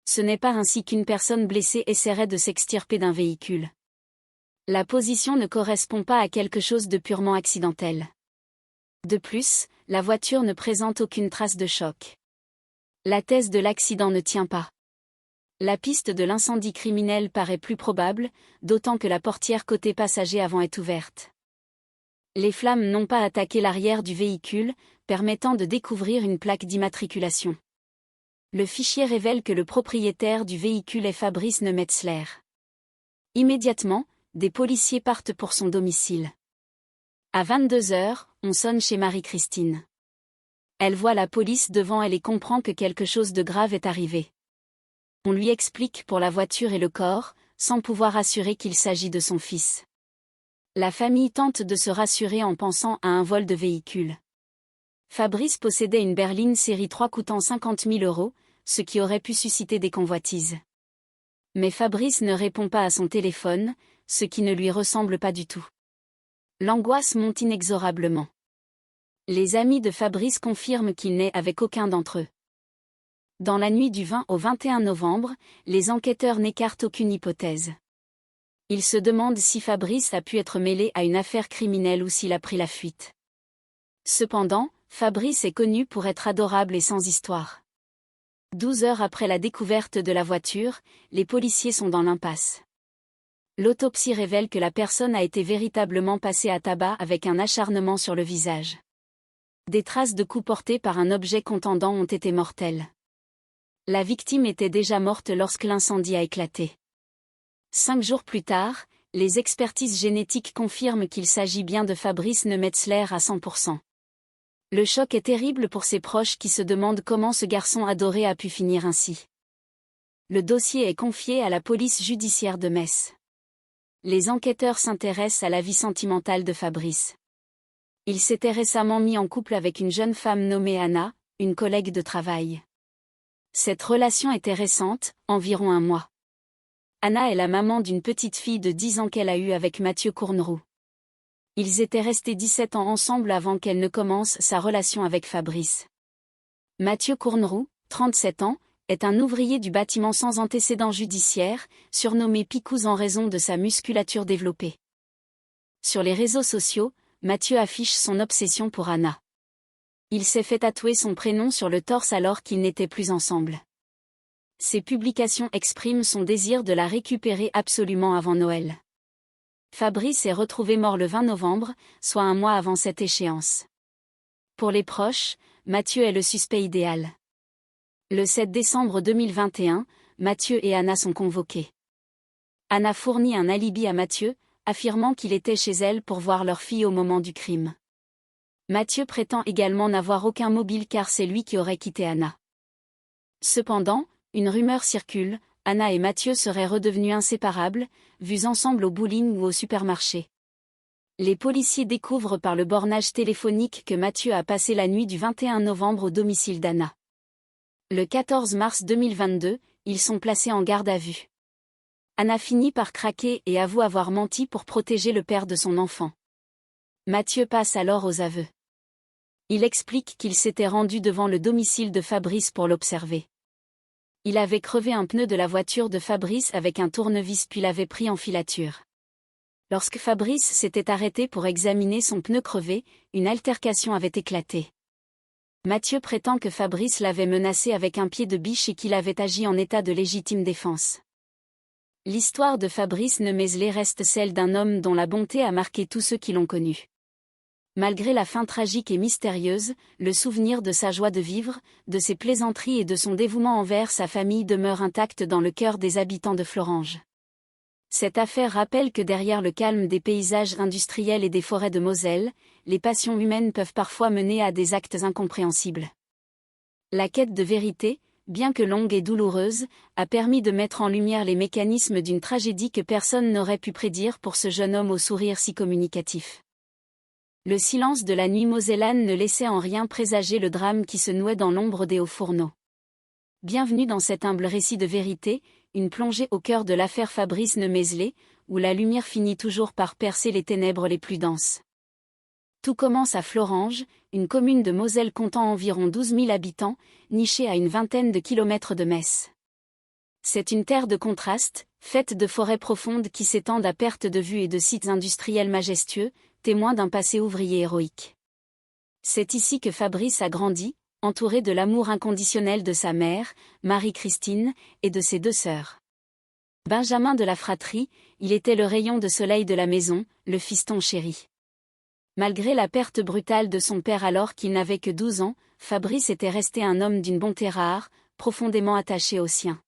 Ce n'est pas ainsi qu'une personne blessée essaierait de s'extirper d'un véhicule. La position ne correspond pas à quelque chose de purement accidentel. De plus, la voiture ne présente aucune trace de choc. La thèse de l'accident ne tient pas. La piste de l'incendie criminel paraît plus probable, d'autant que la portière côté passager avant est ouverte. Les flammes n'ont pas attaqué l'arrière du véhicule, permettant de découvrir une plaque d'immatriculation. Le fichier révèle que le propriétaire du véhicule est Fabrice Nemézlet. Immédiatement, des policiers partent pour son domicile. À 22h, on sonne chez Marie-Christine. Elle voit la police devant elle et comprend que quelque chose de grave est arrivé. On lui explique pour la voiture et le corps, sans pouvoir assurer qu'il s'agit de son fils. La famille tente de se rassurer en pensant à un vol de véhicule. Fabrice possédait une berline série 3 coûtant 50 000 €, ce qui aurait pu susciter des convoitises. Mais Fabrice ne répond pas à son téléphone, ce qui ne lui ressemble pas du tout. L'angoisse monte inexorablement. Les amis de Fabrice confirment qu'il n'est avec aucun d'entre eux. Dans la nuit du 20 au 21 novembre, les enquêteurs n'écartent aucune hypothèse. Ils se demandent si Fabrice a pu être mêlé à une affaire criminelle ou s'il a pris la fuite. Cependant, Fabrice est connu pour être adorable et sans histoire. 12 heures après la découverte de la voiture, les policiers sont dans l'impasse. L'autopsie révèle que la personne a été véritablement passée à tabac avec un acharnement sur le visage. Des traces de coups portés par un objet contendant ont été mortelles. La victime était déjà morte lorsque l'incendie a éclaté. 5 jours plus tard, les expertises génétiques confirment qu'il s'agit bien de Fabrice Nemézlet à 100%. Le choc est terrible pour ses proches qui se demandent comment ce garçon adoré a pu finir ainsi. Le dossier est confié à la police judiciaire de Metz. Les enquêteurs s'intéressent à la vie sentimentale de Fabrice. Il s'était récemment mis en couple avec une jeune femme nommée Anna, une collègue de travail. Cette relation était récente, environ 1 mois. Anna est la maman d'une petite fille de 10 ans qu'elle a eue avec Mathieu Courneroux. Ils étaient restés 17 ans ensemble avant qu'elle ne commence sa relation avec Fabrice. Mathieu Courneroux, 37 ans, est un ouvrier du bâtiment sans antécédent judiciaire, surnommé Picouze en raison de sa musculature développée. Sur les réseaux sociaux, Mathieu affiche son obsession pour Anna. Il s'est fait tatouer son prénom sur le torse alors qu'ils n'étaient plus ensemble. Ses publications expriment son désir de la récupérer absolument avant Noël. Fabrice est retrouvé mort le 20 novembre, soit 1 mois avant cette échéance. Pour les proches, Mathieu est le suspect idéal. Le 7 décembre 2021, Mathieu et Anna sont convoqués. Anna fournit un alibi à Mathieu, affirmant qu'il était chez elle pour voir leur fille au moment du crime. Mathieu prétend également n'avoir aucun mobile car c'est lui qui aurait quitté Anna. Cependant, une rumeur circule, Anna et Mathieu seraient redevenus inséparables, vus ensemble au bowling ou au supermarché. Les policiers découvrent par le bornage téléphonique que Mathieu a passé la nuit du 21 novembre au domicile d'Anna. Le 14 mars 2022, ils sont placés en garde à vue. Anna finit par craquer et avoue avoir menti pour protéger le père de son enfant. Mathieu passe alors aux aveux. Il explique qu'il s'était rendu devant le domicile de Fabrice pour l'observer. Il avait crevé un pneu de la voiture de Fabrice avec un tournevis puis l'avait pris en filature. Lorsque Fabrice s'était arrêté pour examiner son pneu crevé, une altercation avait éclaté. Mathieu prétend que Fabrice l'avait menacé avec un pied de biche et qu'il avait agi en état de légitime défense. L'histoire de Fabrice Nemézelé reste celle d'un homme dont la bonté a marqué tous ceux qui l'ont connu. Malgré la fin tragique et mystérieuse, le souvenir de sa joie de vivre, de ses plaisanteries et de son dévouement envers sa famille demeure intact dans le cœur des habitants de Florenge. Cette affaire rappelle que derrière le calme des paysages industriels et des forêts de Moselle, les passions humaines peuvent parfois mener à des actes incompréhensibles. La quête de vérité, bien que longue et douloureuse, a permis de mettre en lumière les mécanismes d'une tragédie que personne n'aurait pu prédire pour ce jeune homme au sourire si communicatif. Le silence de la nuit mosellane ne laissait en rien présager le drame qui se nouait dans l'ombre des Hauts-Fourneaux. Bienvenue dans cet humble récit de vérité, une plongée au cœur de l'affaire Fabrice Nemézelé, où la lumière finit toujours par percer les ténèbres les plus denses. Tout commence à Florenge, une commune de Moselle comptant environ 12 000 habitants, nichée à une vingtaine de kilomètres de Metz. C'est une terre de contrastes, faite de forêts profondes qui s'étendent à perte de vue et de sites industriels majestueux, témoins d'un passé ouvrier héroïque. C'est ici que Fabrice a grandi, entouré de l'amour inconditionnel de sa mère, Marie-Christine, et de ses deux sœurs. Benjamin de la fratrie, il était le rayon de soleil de la maison, le fiston chéri. Malgré la perte brutale de son père alors qu'il n'avait que 12 ans, Fabrice était resté un homme d'une bonté rare, profondément attaché aux siens.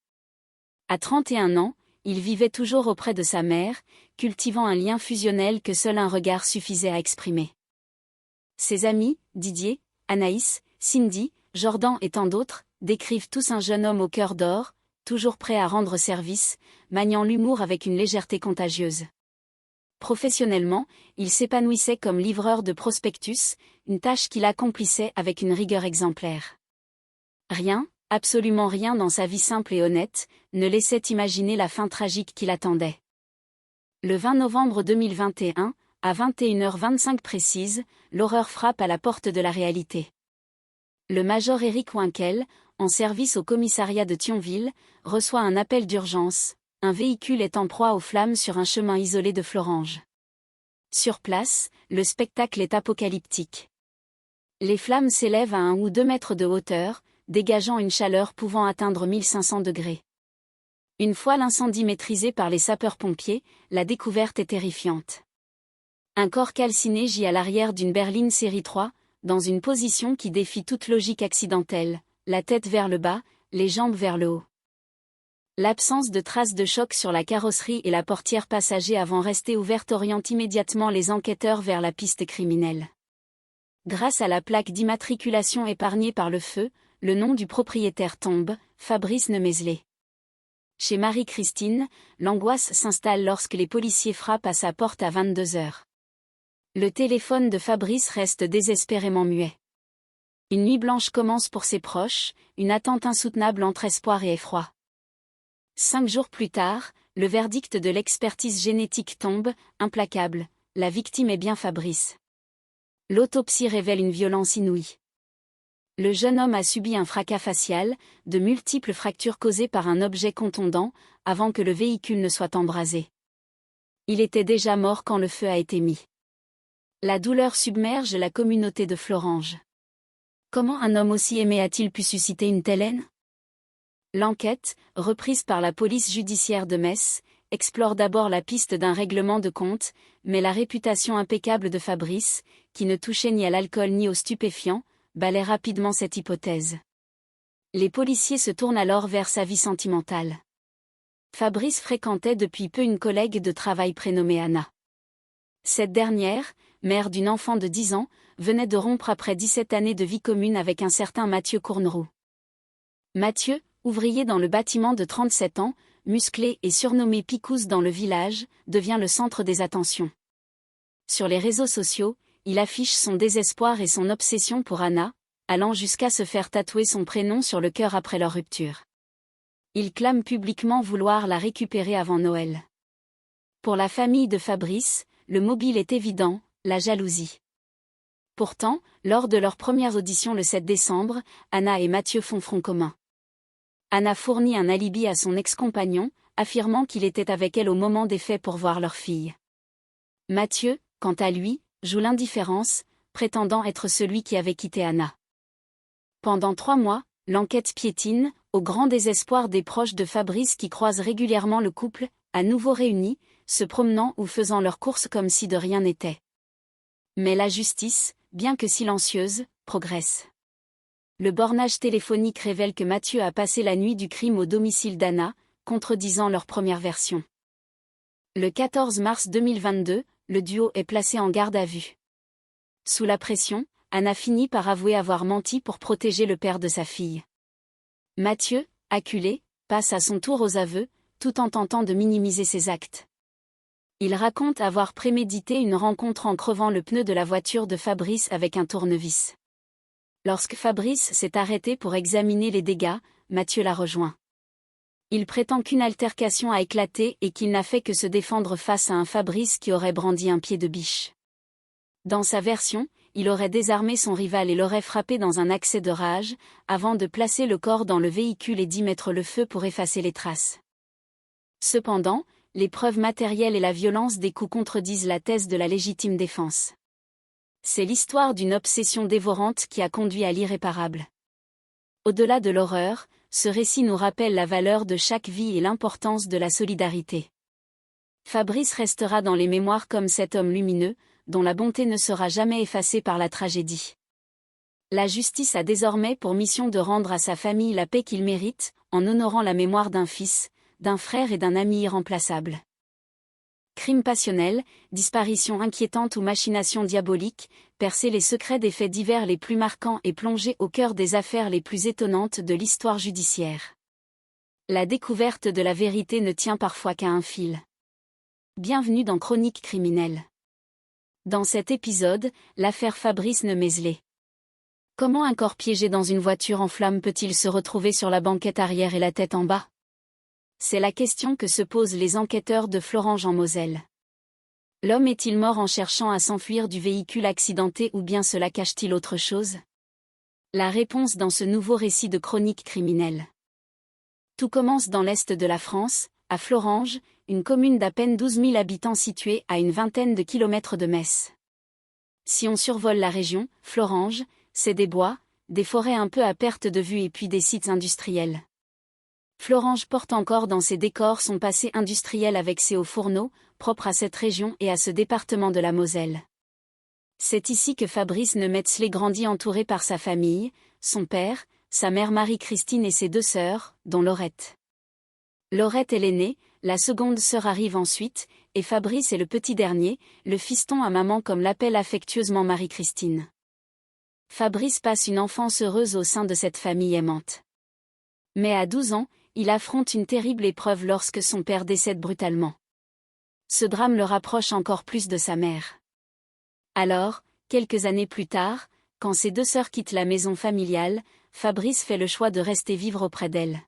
À 31 ans, il vivait toujours auprès de sa mère, cultivant un lien fusionnel que seul un regard suffisait à exprimer. Ses amis, Didier, Anaïs, Cindy, Jordan et tant d'autres, décrivent tous un jeune homme au cœur d'or, toujours prêt à rendre service, maniant l'humour avec une légèreté contagieuse. Professionnellement, il s'épanouissait comme livreur de prospectus, une tâche qu'il accomplissait avec une rigueur exemplaire. Rien, absolument rien dans sa vie simple et honnête, ne laissait imaginer la fin tragique qui l'attendait. Le 20 novembre 2021, à 21h25 précise, l'horreur frappe à la porte de la réalité. Le major Éric Winkel, en service au commissariat de Thionville, reçoit un appel d'urgence. Un véhicule est en proie aux flammes sur un chemin isolé de Florenge. Sur place, le spectacle est apocalyptique. Les flammes s'élèvent à 1 ou 2 mètres de hauteur, dégageant une chaleur pouvant atteindre 1500 degrés. Une fois l'incendie maîtrisé par les sapeurs-pompiers, la découverte est terrifiante. Un corps calciné gît à l'arrière d'une berline série 3, dans une position qui défie toute logique accidentelle, la tête vers le bas, les jambes vers le haut. L'absence de traces de choc sur la carrosserie et la portière passager avant restée ouverte oriente immédiatement les enquêteurs vers la piste criminelle. Grâce à la plaque d'immatriculation épargnée par le feu, le nom du propriétaire tombe, Fabrice Nemézelé. Chez Marie-Christine, l'angoisse s'installe lorsque les policiers frappent à sa porte à 22h. Le téléphone de Fabrice reste désespérément muet. Une nuit blanche commence pour ses proches, une attente insoutenable entre espoir et effroi. 5 jours plus tard, le verdict de l'expertise génétique tombe, implacable, la victime est bien Fabrice. L'autopsie révèle une violence inouïe. Le jeune homme a subi un fracas facial, de multiples fractures causées par un objet contondant, avant que le véhicule ne soit embrasé. Il était déjà mort quand le feu a été mis. La douleur submerge la communauté de Florenge. Comment un homme aussi aimé a-t-il pu susciter une telle haine ? L'enquête, reprise par la police judiciaire de Metz, explore d'abord la piste d'un règlement de compte, mais la réputation impeccable de Fabrice, qui ne touchait ni à l'alcool ni aux stupéfiants, balaie rapidement cette hypothèse. Les policiers se tournent alors vers sa vie sentimentale. Fabrice fréquentait depuis peu une collègue de travail prénommée Anna. Cette dernière, mère d'une enfant de 10 ans, venait de rompre après 17 années de vie commune avec un certain Mathieu Courneroux. Mathieu, ouvrier dans le bâtiment de 37 ans, musclé et surnommé Picousse dans le village, devient le centre des attentions. Sur les réseaux sociaux, il affiche son désespoir et son obsession pour Anna, allant jusqu'à se faire tatouer son prénom sur le cœur après leur rupture. Il clame publiquement vouloir la récupérer avant Noël. Pour la famille de Fabrice, le mobile est évident, la jalousie. Pourtant, lors de leur première audition le 7 décembre, Anna et Mathieu font front commun. Anna fournit un alibi à son ex-compagnon, affirmant qu'il était avec elle au moment des faits pour voir leur fille. Mathieu, quant à lui, joue l'indifférence, prétendant être celui qui avait quitté Anna. Pendant 3 mois, l'enquête piétine, au grand désespoir des proches de Fabrice qui croisent régulièrement le couple, à nouveau réunis, se promenant ou faisant leurs courses comme si de rien n'était. Mais la justice, bien que silencieuse, progresse. Le bornage téléphonique révèle que Mathieu a passé la nuit du crime au domicile d'Anna, contredisant leur première version. Le 14 mars 2022, le duo est placé en garde à vue. Sous la pression, Anna finit par avouer avoir menti pour protéger le père de sa fille. Mathieu, acculé, passe à son tour aux aveux, tout en tentant de minimiser ses actes. Il raconte avoir prémédité une rencontre en crevant le pneu de la voiture de Fabrice avec un tournevis. Lorsque Fabrice s'est arrêté pour examiner les dégâts, Mathieu l'a rejoint. Il prétend qu'une altercation a éclaté et qu'il n'a fait que se défendre face à un Fabrice qui aurait brandi un pied de biche. Dans sa version, il aurait désarmé son rival et l'aurait frappé dans un accès de rage, avant de placer le corps dans le véhicule et d'y mettre le feu pour effacer les traces. Cependant, les preuves matérielles et la violence des coups contredisent la thèse de la légitime défense. C'est l'histoire d'une obsession dévorante qui a conduit à l'irréparable. Au-delà de l'horreur, ce récit nous rappelle la valeur de chaque vie et l'importance de la solidarité. Fabrice restera dans les mémoires comme cet homme lumineux, dont la bonté ne sera jamais effacée par la tragédie. La justice a désormais pour mission de rendre à sa famille la paix qu'il mérite, en honorant la mémoire d'un fils, d'un frère et d'un ami irremplaçable. Crime passionnel, disparition inquiétante ou machination diabolique, percer les secrets des faits divers les plus marquants et plonger au cœur des affaires les plus étonnantes de l'histoire judiciaire. La découverte de la vérité ne tient parfois qu'à un fil. Bienvenue dans Chroniques criminelles. Dans cet épisode, l'affaire Fabrice Nemézlet. Comment un corps piégé dans une voiture en flammes peut-il se retrouver sur la banquette arrière et la tête en bas ? C'est la question que se posent les enquêteurs de Florenge en Moselle. L'homme est-il mort en cherchant à s'enfuir du véhicule accidenté ou bien cela cache-t-il autre chose ? La réponse dans ce nouveau récit de chronique criminelle. Tout commence dans l'est de la France, à Florenge, une commune d'à peine 12 000 habitants située à une vingtaine de kilomètres de Metz. Si on survole la région, Florenge, c'est des bois, des forêts un peu à perte de vue et puis des sites industriels. Florenge porte encore dans ses décors son passé industriel avec ses hauts fourneaux, propres à cette région et à ce département de la Moselle. C'est ici que Fabrice Nemézlet grandit entouré par sa famille, son père, sa mère Marie-Christine et ses 2 sœurs, dont Laurette. Laurette est l'aînée, la seconde sœur arrive ensuite, et Fabrice est le petit dernier, le fiston à maman comme l'appelle affectueusement Marie-Christine. Fabrice passe une enfance heureuse au sein de cette famille aimante. Mais à 12 ans, il affronte une terrible épreuve lorsque son père décède brutalement. Ce drame le rapproche encore plus de sa mère. Alors, quelques années plus tard, quand ses 2 sœurs quittent la maison familiale, Fabrice fait le choix de rester vivre auprès d'elles.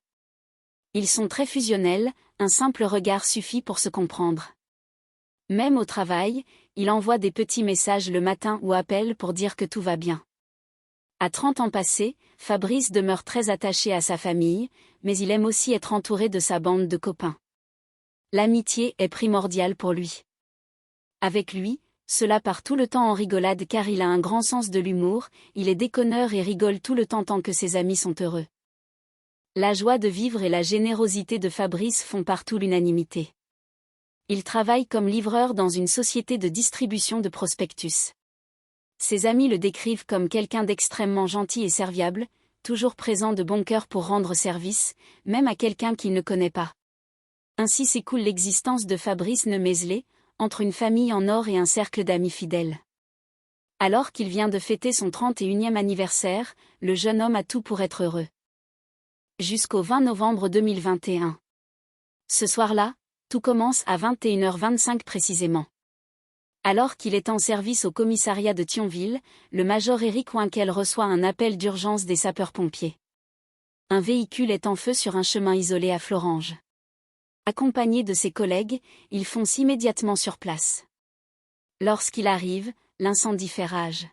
Ils sont très fusionnels, un simple regard suffit pour se comprendre. Même au travail, il envoie des petits messages le matin ou appelle pour dire que tout va bien. À 30 ans passés, Fabrice demeure très attaché à sa famille, mais il aime aussi être entouré de sa bande de copains. L'amitié est primordiale pour lui. Avec lui, cela part tout le temps en rigolade car il a un grand sens de l'humour, il est déconneur et rigole tout le temps tant que ses amis sont heureux. La joie de vivre et la générosité de Fabrice font partout l'unanimité. Il travaille comme livreur dans une société de distribution de prospectus. Ses amis le décrivent comme quelqu'un d'extrêmement gentil et serviable, toujours présent de bon cœur pour rendre service, même à quelqu'un qu'il ne connaît pas. Ainsi s'écoule l'existence de Fabrice Nemézlet, entre une famille en or et un cercle d'amis fidèles. Alors qu'il vient de fêter son 31e anniversaire, le jeune homme a tout pour être heureux. jusqu'au 20 novembre 2021. Ce soir-là, tout commence à 21h25 précisément. Alors qu'il est en service au commissariat de Thionville, le major Éric Winkel reçoit un appel d'urgence des sapeurs-pompiers. Un véhicule est en feu sur un chemin isolé à Florange. Accompagné de ses collègues, il fonce immédiatement sur place. Lorsqu'il arrive, l'incendie fait rage.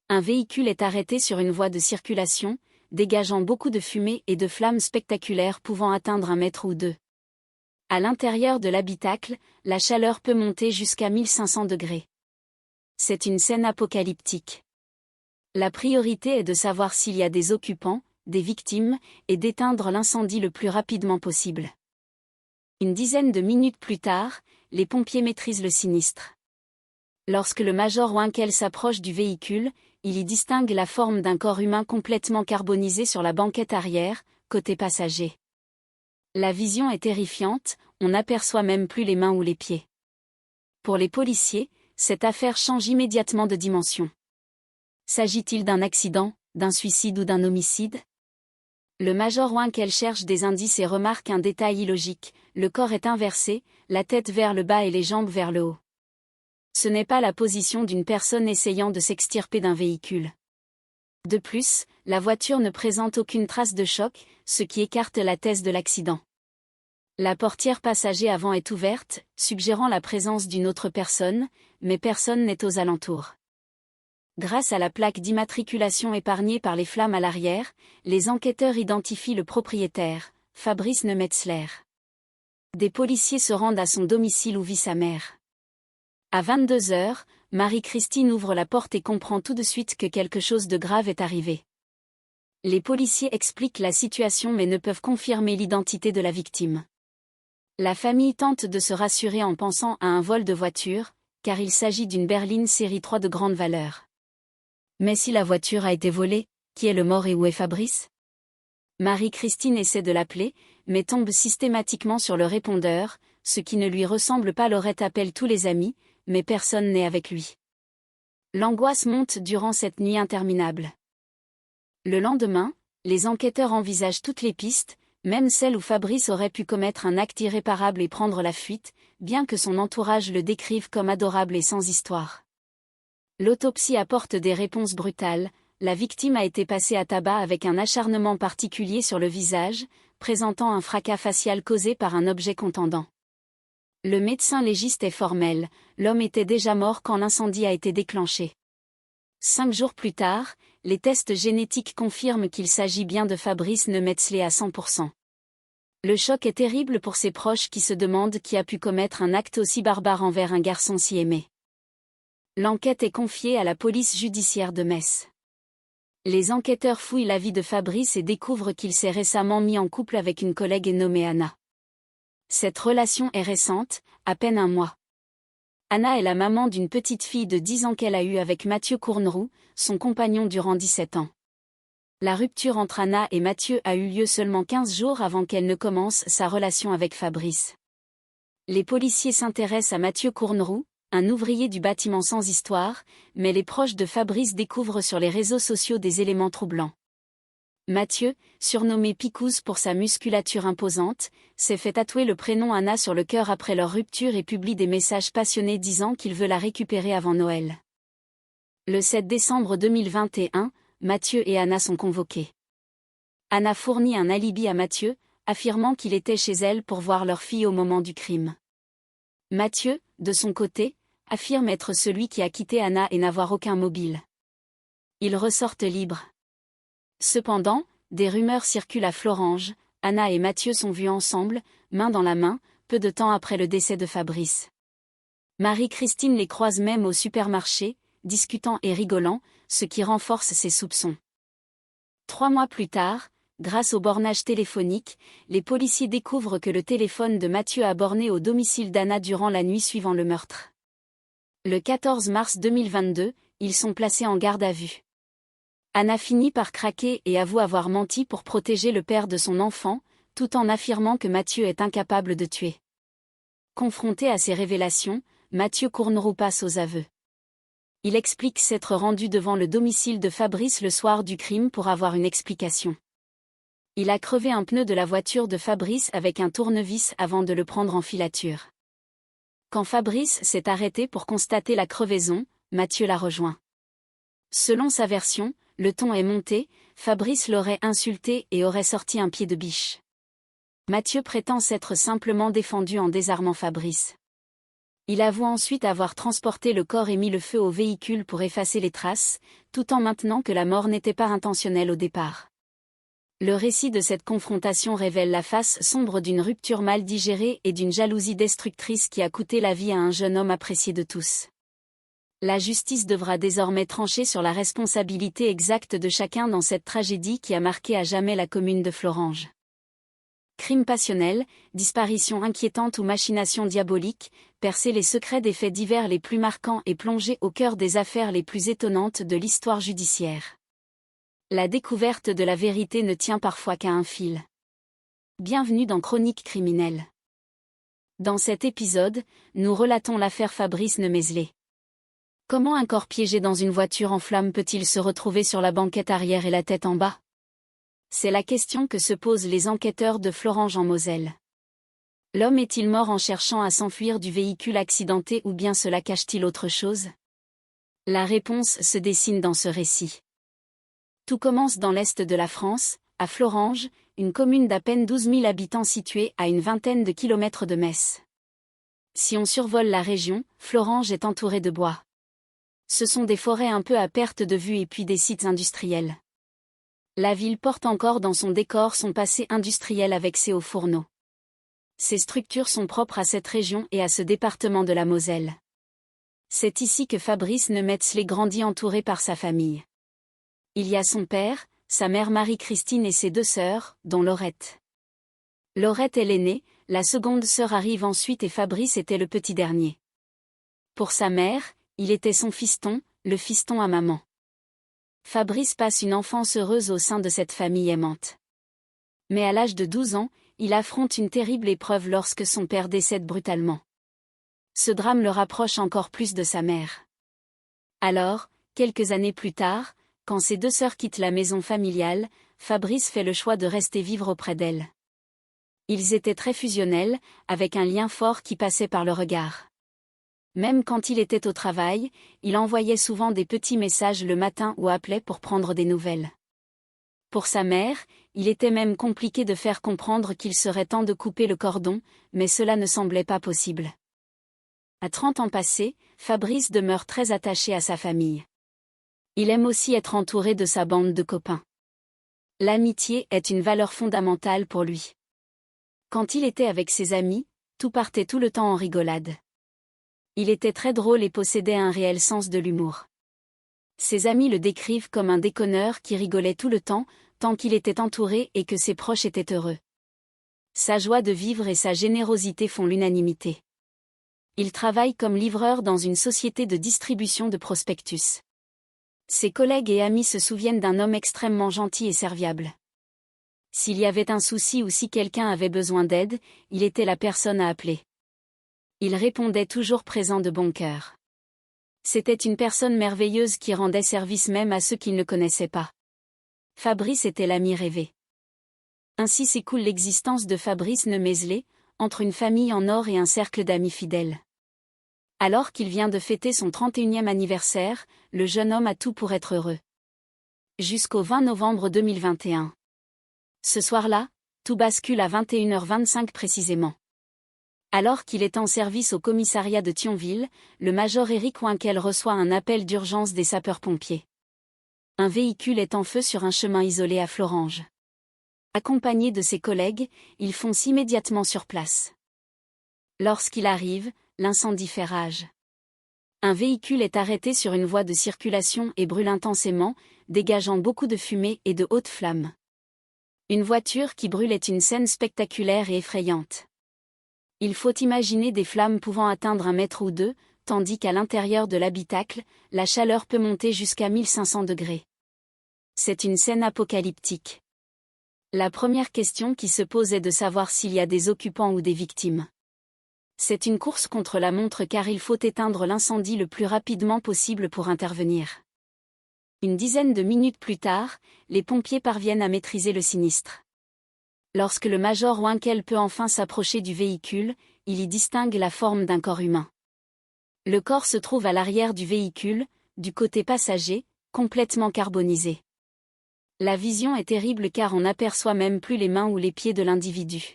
Un véhicule est arrêté sur une voie de circulation, dégageant beaucoup de fumée et de flammes spectaculaires pouvant atteindre 1 mètre ou 2. À l'intérieur de l'habitacle, la chaleur peut monter jusqu'à 1500 degrés. C'est une scène apocalyptique. La priorité est de savoir s'il y a des occupants, des victimes, et d'éteindre l'incendie le plus rapidement possible. Une dizaine de minutes plus tard, les pompiers maîtrisent le sinistre. Lorsque le major Winkel s'approche du véhicule, il y distingue la forme d'un corps humain complètement carbonisé sur la banquette arrière, côté passager. La vision est terrifiante, on n'aperçoit même plus les mains ou les pieds. Pour les policiers, cette affaire change immédiatement de dimension. S'agit-il d'un accident, d'un suicide ou d'un homicide ? Le major Winkel cherche des indices et remarque un détail illogique, le corps est inversé, la tête vers le bas et les jambes vers le haut. Ce n'est pas la position d'une personne essayant de s'extirper d'un véhicule. De plus, la voiture ne présente aucune trace de choc, ce qui écarte la thèse de l'accident. La portière passager avant est ouverte, suggérant la présence d'une autre personne, mais personne n'est aux alentours. Grâce à la plaque d'immatriculation épargnée par les flammes à l'arrière, les enquêteurs identifient le propriétaire, Fabrice Nemetzler. Des policiers se rendent à son domicile où vit sa mère. À 22h, Marie-Christine ouvre la porte et comprend tout de suite que quelque chose de grave est arrivé. Les policiers expliquent la situation mais ne peuvent confirmer l'identité de la victime. La famille tente de se rassurer en pensant à un vol de voiture, car il s'agit d'une berline série 3 de grande valeur. Mais si la voiture a été volée, qui est le mort et où est Fabrice ? Marie-Christine essaie de l'appeler, mais tombe systématiquement sur le répondeur, ce qui ne lui ressemble pas. Laurette appelle tous les amis, mais personne n'est avec lui. L'angoisse monte durant cette nuit interminable. Le lendemain, les enquêteurs envisagent toutes les pistes, même celle où Fabrice aurait pu commettre un acte irréparable et prendre la fuite, bien que son entourage le décrive comme adorable et sans histoire. L'autopsie apporte des réponses brutales. La victime a été passée à tabac avec un acharnement particulier sur le visage, présentant un fracas facial causé par un objet contendant. Le médecin légiste est formel, l'homme était déjà mort quand l'incendie a été déclenché. 5 jours plus tard, les tests génétiques confirment qu'il s'agit bien de Fabrice Nemetzler à 100%. Le choc est terrible pour ses proches qui se demandent qui a pu commettre un acte aussi barbare envers un garçon si aimé. L'enquête est confiée à la police judiciaire de Metz. Les enquêteurs fouillent la vie de Fabrice et découvrent qu'il s'est récemment mis en couple avec une collègue nommée Anna. Cette relation est récente, à peine 1 mois. Anna est la maman d'une petite fille de 10 ans qu'elle a eue avec Mathieu Courneroux, son compagnon durant 17 ans. La rupture entre Anna et Mathieu a eu lieu seulement 15 jours avant qu'elle ne commence sa relation avec Fabrice. Les policiers s'intéressent à Mathieu Courneroux, un ouvrier du bâtiment sans histoire, mais les proches de Fabrice découvrent sur les réseaux sociaux des éléments troublants. Mathieu, surnommé Picouse pour sa musculature imposante, s'est fait tatouer le prénom Anna sur le cœur après leur rupture et publie des messages passionnés disant qu'il veut la récupérer avant Noël. Le 7 décembre 2021, Mathieu et Anna sont convoqués. Anna fournit un alibi à Mathieu, affirmant qu'il était chez elle pour voir leur fille au moment du crime. Mathieu, de son côté, affirme être celui qui a quitté Anna et n'avoir aucun mobile. Ils ressortent libres. Cependant, des rumeurs circulent à Florange. Anna et Mathieu sont vus ensemble, main dans la main, peu de temps après le décès de Fabrice. Marie-Christine les croise même au supermarché, discutant et rigolant, ce qui renforce ses soupçons. 3 mois plus tard, grâce au bornage téléphonique, les policiers découvrent que le téléphone de Mathieu a borné au domicile d'Anna durant la nuit suivant le meurtre. Le 14 mars 2022, ils sont placés en garde à vue. Anna finit par craquer et avoue avoir menti pour protéger le père de son enfant, tout en affirmant que Mathieu est incapable de tuer. Confronté à ces révélations, Mathieu Courneroux passe aux aveux. Il explique s'être rendu devant le domicile de Fabrice le soir du crime pour avoir une explication. Il a crevé un pneu de la voiture de Fabrice avec un tournevis avant de le prendre en filature. Quand Fabrice s'est arrêté pour constater la crevaison, Mathieu l'a rejoint. Selon sa version, le ton est monté, Fabrice l'aurait insulté et aurait sorti un pied de biche. Mathieu prétend s'être simplement défendu en désarmant Fabrice. Il avoue ensuite avoir transporté le corps et mis le feu au véhicule pour effacer les traces, tout en maintenant que la mort n'était pas intentionnelle au départ. Le récit de cette confrontation révèle la face sombre d'une rupture mal digérée et d'une jalousie destructrice qui a coûté la vie à un jeune homme apprécié de tous. La justice devra désormais trancher sur la responsabilité exacte de chacun dans cette tragédie qui a marqué à jamais la commune de Florange. Crime passionnel, disparition inquiétante ou machination diabolique, percer les secrets des faits divers les plus marquants et plonger au cœur des affaires les plus étonnantes de l'histoire judiciaire. La découverte de la vérité ne tient parfois qu'à un fil. Bienvenue dans Chroniques criminelles. Dans cet épisode, nous relatons l'affaire Fabrice Nemézelé. Comment un corps piégé dans une voiture en flammes peut-il se retrouver sur la banquette arrière et la tête en bas ? C'est la question que se posent les enquêteurs de Florange en Moselle. L'homme est-il mort en cherchant à s'enfuir du véhicule accidenté ou bien cela cache-t-il autre chose ? La réponse se dessine dans ce récit. Tout commence dans l'est de la France, à Florange, une commune d'à peine 12 000 habitants située à une vingtaine de kilomètres de Metz. Si on survole la région, Florange est entourée de bois. Ce sont des forêts un peu à perte de vue et puis des sites industriels. La ville porte encore dans son décor son passé industriel avec ses hauts fourneaux. Ces structures sont propres à cette région et à ce département de la Moselle. C'est ici que Fabrice Nemézelé grandit entouré par sa famille. Il y a son père, sa mère Marie-Christine et ses deux sœurs, dont Laurette. Laurette est l'aînée, la seconde sœur arrive ensuite et Fabrice était le petit dernier. Pour sa mère, il était son fiston, le fiston à maman. Fabrice passe une enfance heureuse au sein de cette famille aimante. Mais à l'âge de 12 ans, il affronte une terrible épreuve lorsque son père décède brutalement. Ce drame le rapproche encore plus de sa mère. Alors, quelques années plus tard, quand ses deux sœurs quittent la maison familiale, Fabrice fait le choix de rester vivre auprès d'elles. Ils étaient très fusionnels, avec un lien fort qui passait par le regard. Même quand il était au travail, il envoyait souvent des petits messages le matin ou appelait pour prendre des nouvelles. Pour sa mère, il était même compliqué de faire comprendre qu'il serait temps de couper le cordon, mais cela ne semblait pas possible. À 30 ans passés, Fabrice demeure très attaché à sa famille. Il aime aussi être entouré de sa bande de copains. L'amitié est une valeur fondamentale pour lui. Quand il était avec ses amis, tout partait tout le temps en rigolade. Il était très drôle et possédait un réel sens de l'humour. Ses amis le décrivent comme un déconneur qui rigolait tout le temps, tant qu'il était entouré et que ses proches étaient heureux. Sa joie de vivre et sa générosité font l'unanimité. Il travaille comme livreur dans une société de distribution de prospectus. Ses collègues et amis se souviennent d'un homme extrêmement gentil et serviable. S'il y avait un souci ou si quelqu'un avait besoin d'aide, il était la personne à appeler. Il répondait toujours présent de bon cœur. C'était une personne merveilleuse qui rendait service même à ceux qu'il ne connaissait pas. Fabrice était l'ami rêvé. Ainsi s'écoule l'existence de Fabrice Nemézelé, entre une famille en or et un cercle d'amis fidèles. Alors qu'il vient de fêter son 31e anniversaire, le jeune homme a tout pour être heureux. Jusqu'au 20 novembre 2021. Ce soir-là, tout bascule à 21h25 précisément. Alors qu'il est en service au commissariat de Thionville, le major Éric Winkel reçoit un appel d'urgence des sapeurs-pompiers. Un véhicule est en feu sur un chemin isolé à Florange. Accompagné de ses collègues, il fonce immédiatement sur place. Lorsqu'il arrive, l'incendie fait rage. Un véhicule est arrêté sur une voie de circulation et brûle intensément, dégageant beaucoup de fumée et de hautes flammes. Une voiture qui brûle est une scène spectaculaire et effrayante. Il faut imaginer des flammes pouvant atteindre 1 mètre ou 2, tandis qu'à l'intérieur de l'habitacle, la chaleur peut monter jusqu'à 1500 degrés. C'est une scène apocalyptique. La première question qui se pose est de savoir s'il y a des occupants ou des victimes. C'est une course contre la montre car il faut éteindre l'incendie le plus rapidement possible pour intervenir. Une dizaine de minutes plus tard, les pompiers parviennent à maîtriser le sinistre. Lorsque le major Winkel peut enfin s'approcher du véhicule, il y distingue la forme d'un corps humain. Le corps se trouve à l'arrière du véhicule, du côté passager, complètement carbonisé. La vision est terrible car on n'aperçoit même plus les mains ou les pieds de l'individu.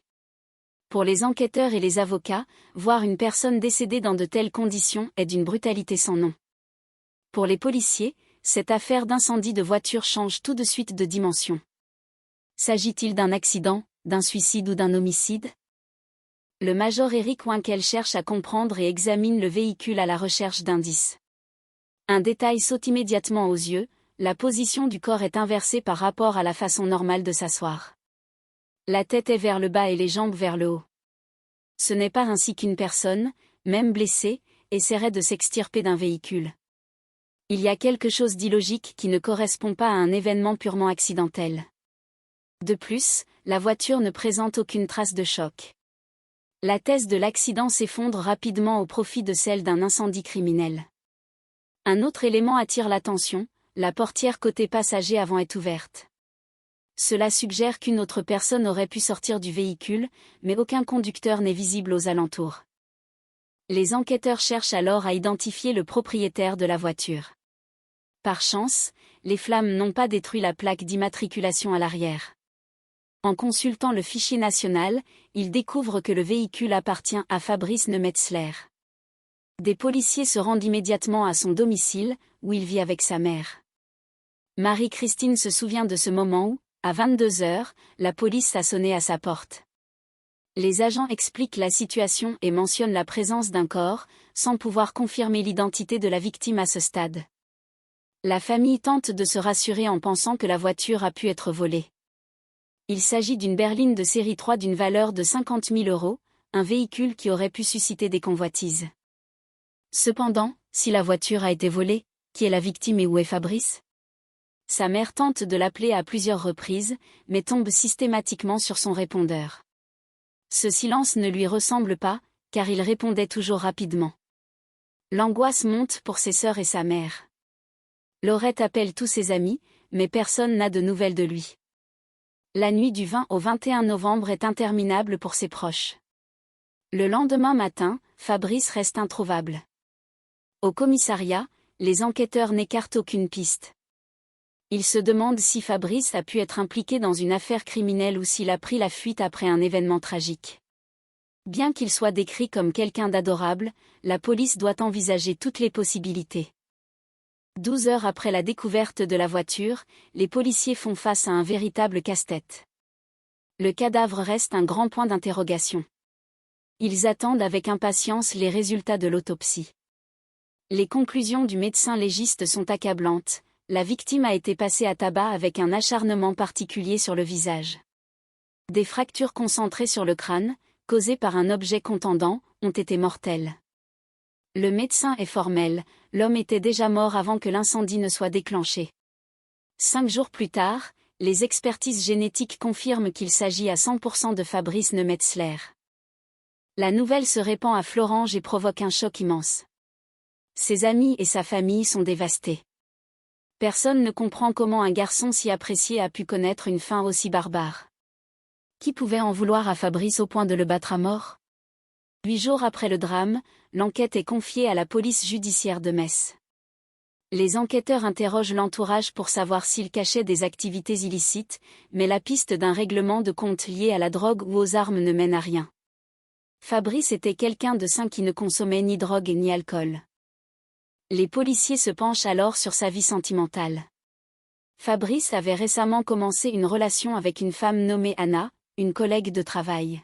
Pour les enquêteurs et les avocats, voir une personne décédée dans de telles conditions est d'une brutalité sans nom. Pour les policiers, cette affaire d'incendie de voiture change tout de suite de dimension. S'agit-il d'un accident, d'un suicide ou d'un homicide? Le major Eric Winkel cherche à comprendre et examine le véhicule à la recherche d'indices. Un détail saute immédiatement aux yeux, la position du corps est inversée par rapport à la façon normale de s'asseoir. La tête est vers le bas et les jambes vers le haut. Ce n'est pas ainsi qu'une personne, même blessée, essaierait de s'extirper d'un véhicule. Il y a quelque chose d'illogique qui ne correspond pas à un événement purement accidentel. De plus, la voiture ne présente aucune trace de choc. La thèse de l'accident s'effondre rapidement au profit de celle d'un incendie criminel. Un autre élément attire l'attention, la portière côté passager avant est ouverte. Cela suggère qu'une autre personne aurait pu sortir du véhicule, mais aucun conducteur n'est visible aux alentours. Les enquêteurs cherchent alors à identifier le propriétaire de la voiture. Par chance, les flammes n'ont pas détruit la plaque d'immatriculation à l'arrière. En consultant le fichier national, ils découvrent que le véhicule appartient à Fabrice Nemetzler. Des policiers se rendent immédiatement à son domicile, où il vit avec sa mère. Marie-Christine se souvient de ce moment où, à 22h, la police a sonné à sa porte. Les agents expliquent la situation et mentionnent la présence d'un corps, sans pouvoir confirmer l'identité de la victime à ce stade. La famille tente de se rassurer en pensant que la voiture a pu être volée. Il s'agit d'une berline de série 3 d'une valeur de 50 000 €, un véhicule qui aurait pu susciter des convoitises. Cependant, si la voiture a été volée, qui est la victime et où est Fabrice? Sa mère tente de l'appeler à plusieurs reprises, mais tombe systématiquement sur son répondeur. Ce silence ne lui ressemble pas, car il répondait toujours rapidement. L'angoisse monte pour ses sœurs et sa mère. Laurette appelle tous ses amis, mais personne n'a de nouvelles de lui. La nuit du 20 au 21 novembre est interminable pour ses proches. Le lendemain matin, Fabrice reste introuvable. Au commissariat, les enquêteurs n'écartent aucune piste. Ils se demandent si Fabrice a pu être impliqué dans une affaire criminelle ou s'il a pris la fuite après un événement tragique. Bien qu'il soit décrit comme quelqu'un d'adorable, la police doit envisager toutes les possibilités. 12 heures après la découverte de la voiture, les policiers font face à un véritable casse-tête. Le cadavre reste un grand point d'interrogation. Ils attendent avec impatience les résultats de l'autopsie. Les conclusions du médecin légiste sont accablantes. La victime a été passée à tabac avec un acharnement particulier sur le visage. Des fractures concentrées sur le crâne, causées par un objet contendant, ont été mortelles. Le médecin est formel, l'homme était déjà mort avant que l'incendie ne soit déclenché. 5 jours plus tard, les expertises génétiques confirment qu'il s'agit à 100% de Fabrice Nemetzler. La nouvelle se répand à Florange et provoque un choc immense. Ses amis et sa famille sont dévastés. Personne ne comprend comment un garçon si apprécié a pu connaître une fin aussi barbare. Qui pouvait en vouloir à Fabrice au point de le battre à mort? 8 jours après le drame, l'enquête est confiée à la police judiciaire de Metz. Les enquêteurs interrogent l'entourage pour savoir s'il cachait des activités illicites, mais la piste d'un règlement de compte lié à la drogue ou aux armes ne mène à rien. Fabrice était quelqu'un de sain qui ne consommait ni drogue ni alcool. Les policiers se penchent alors sur sa vie sentimentale. Fabrice avait récemment commencé une relation avec une femme nommée Anna, une collègue de travail.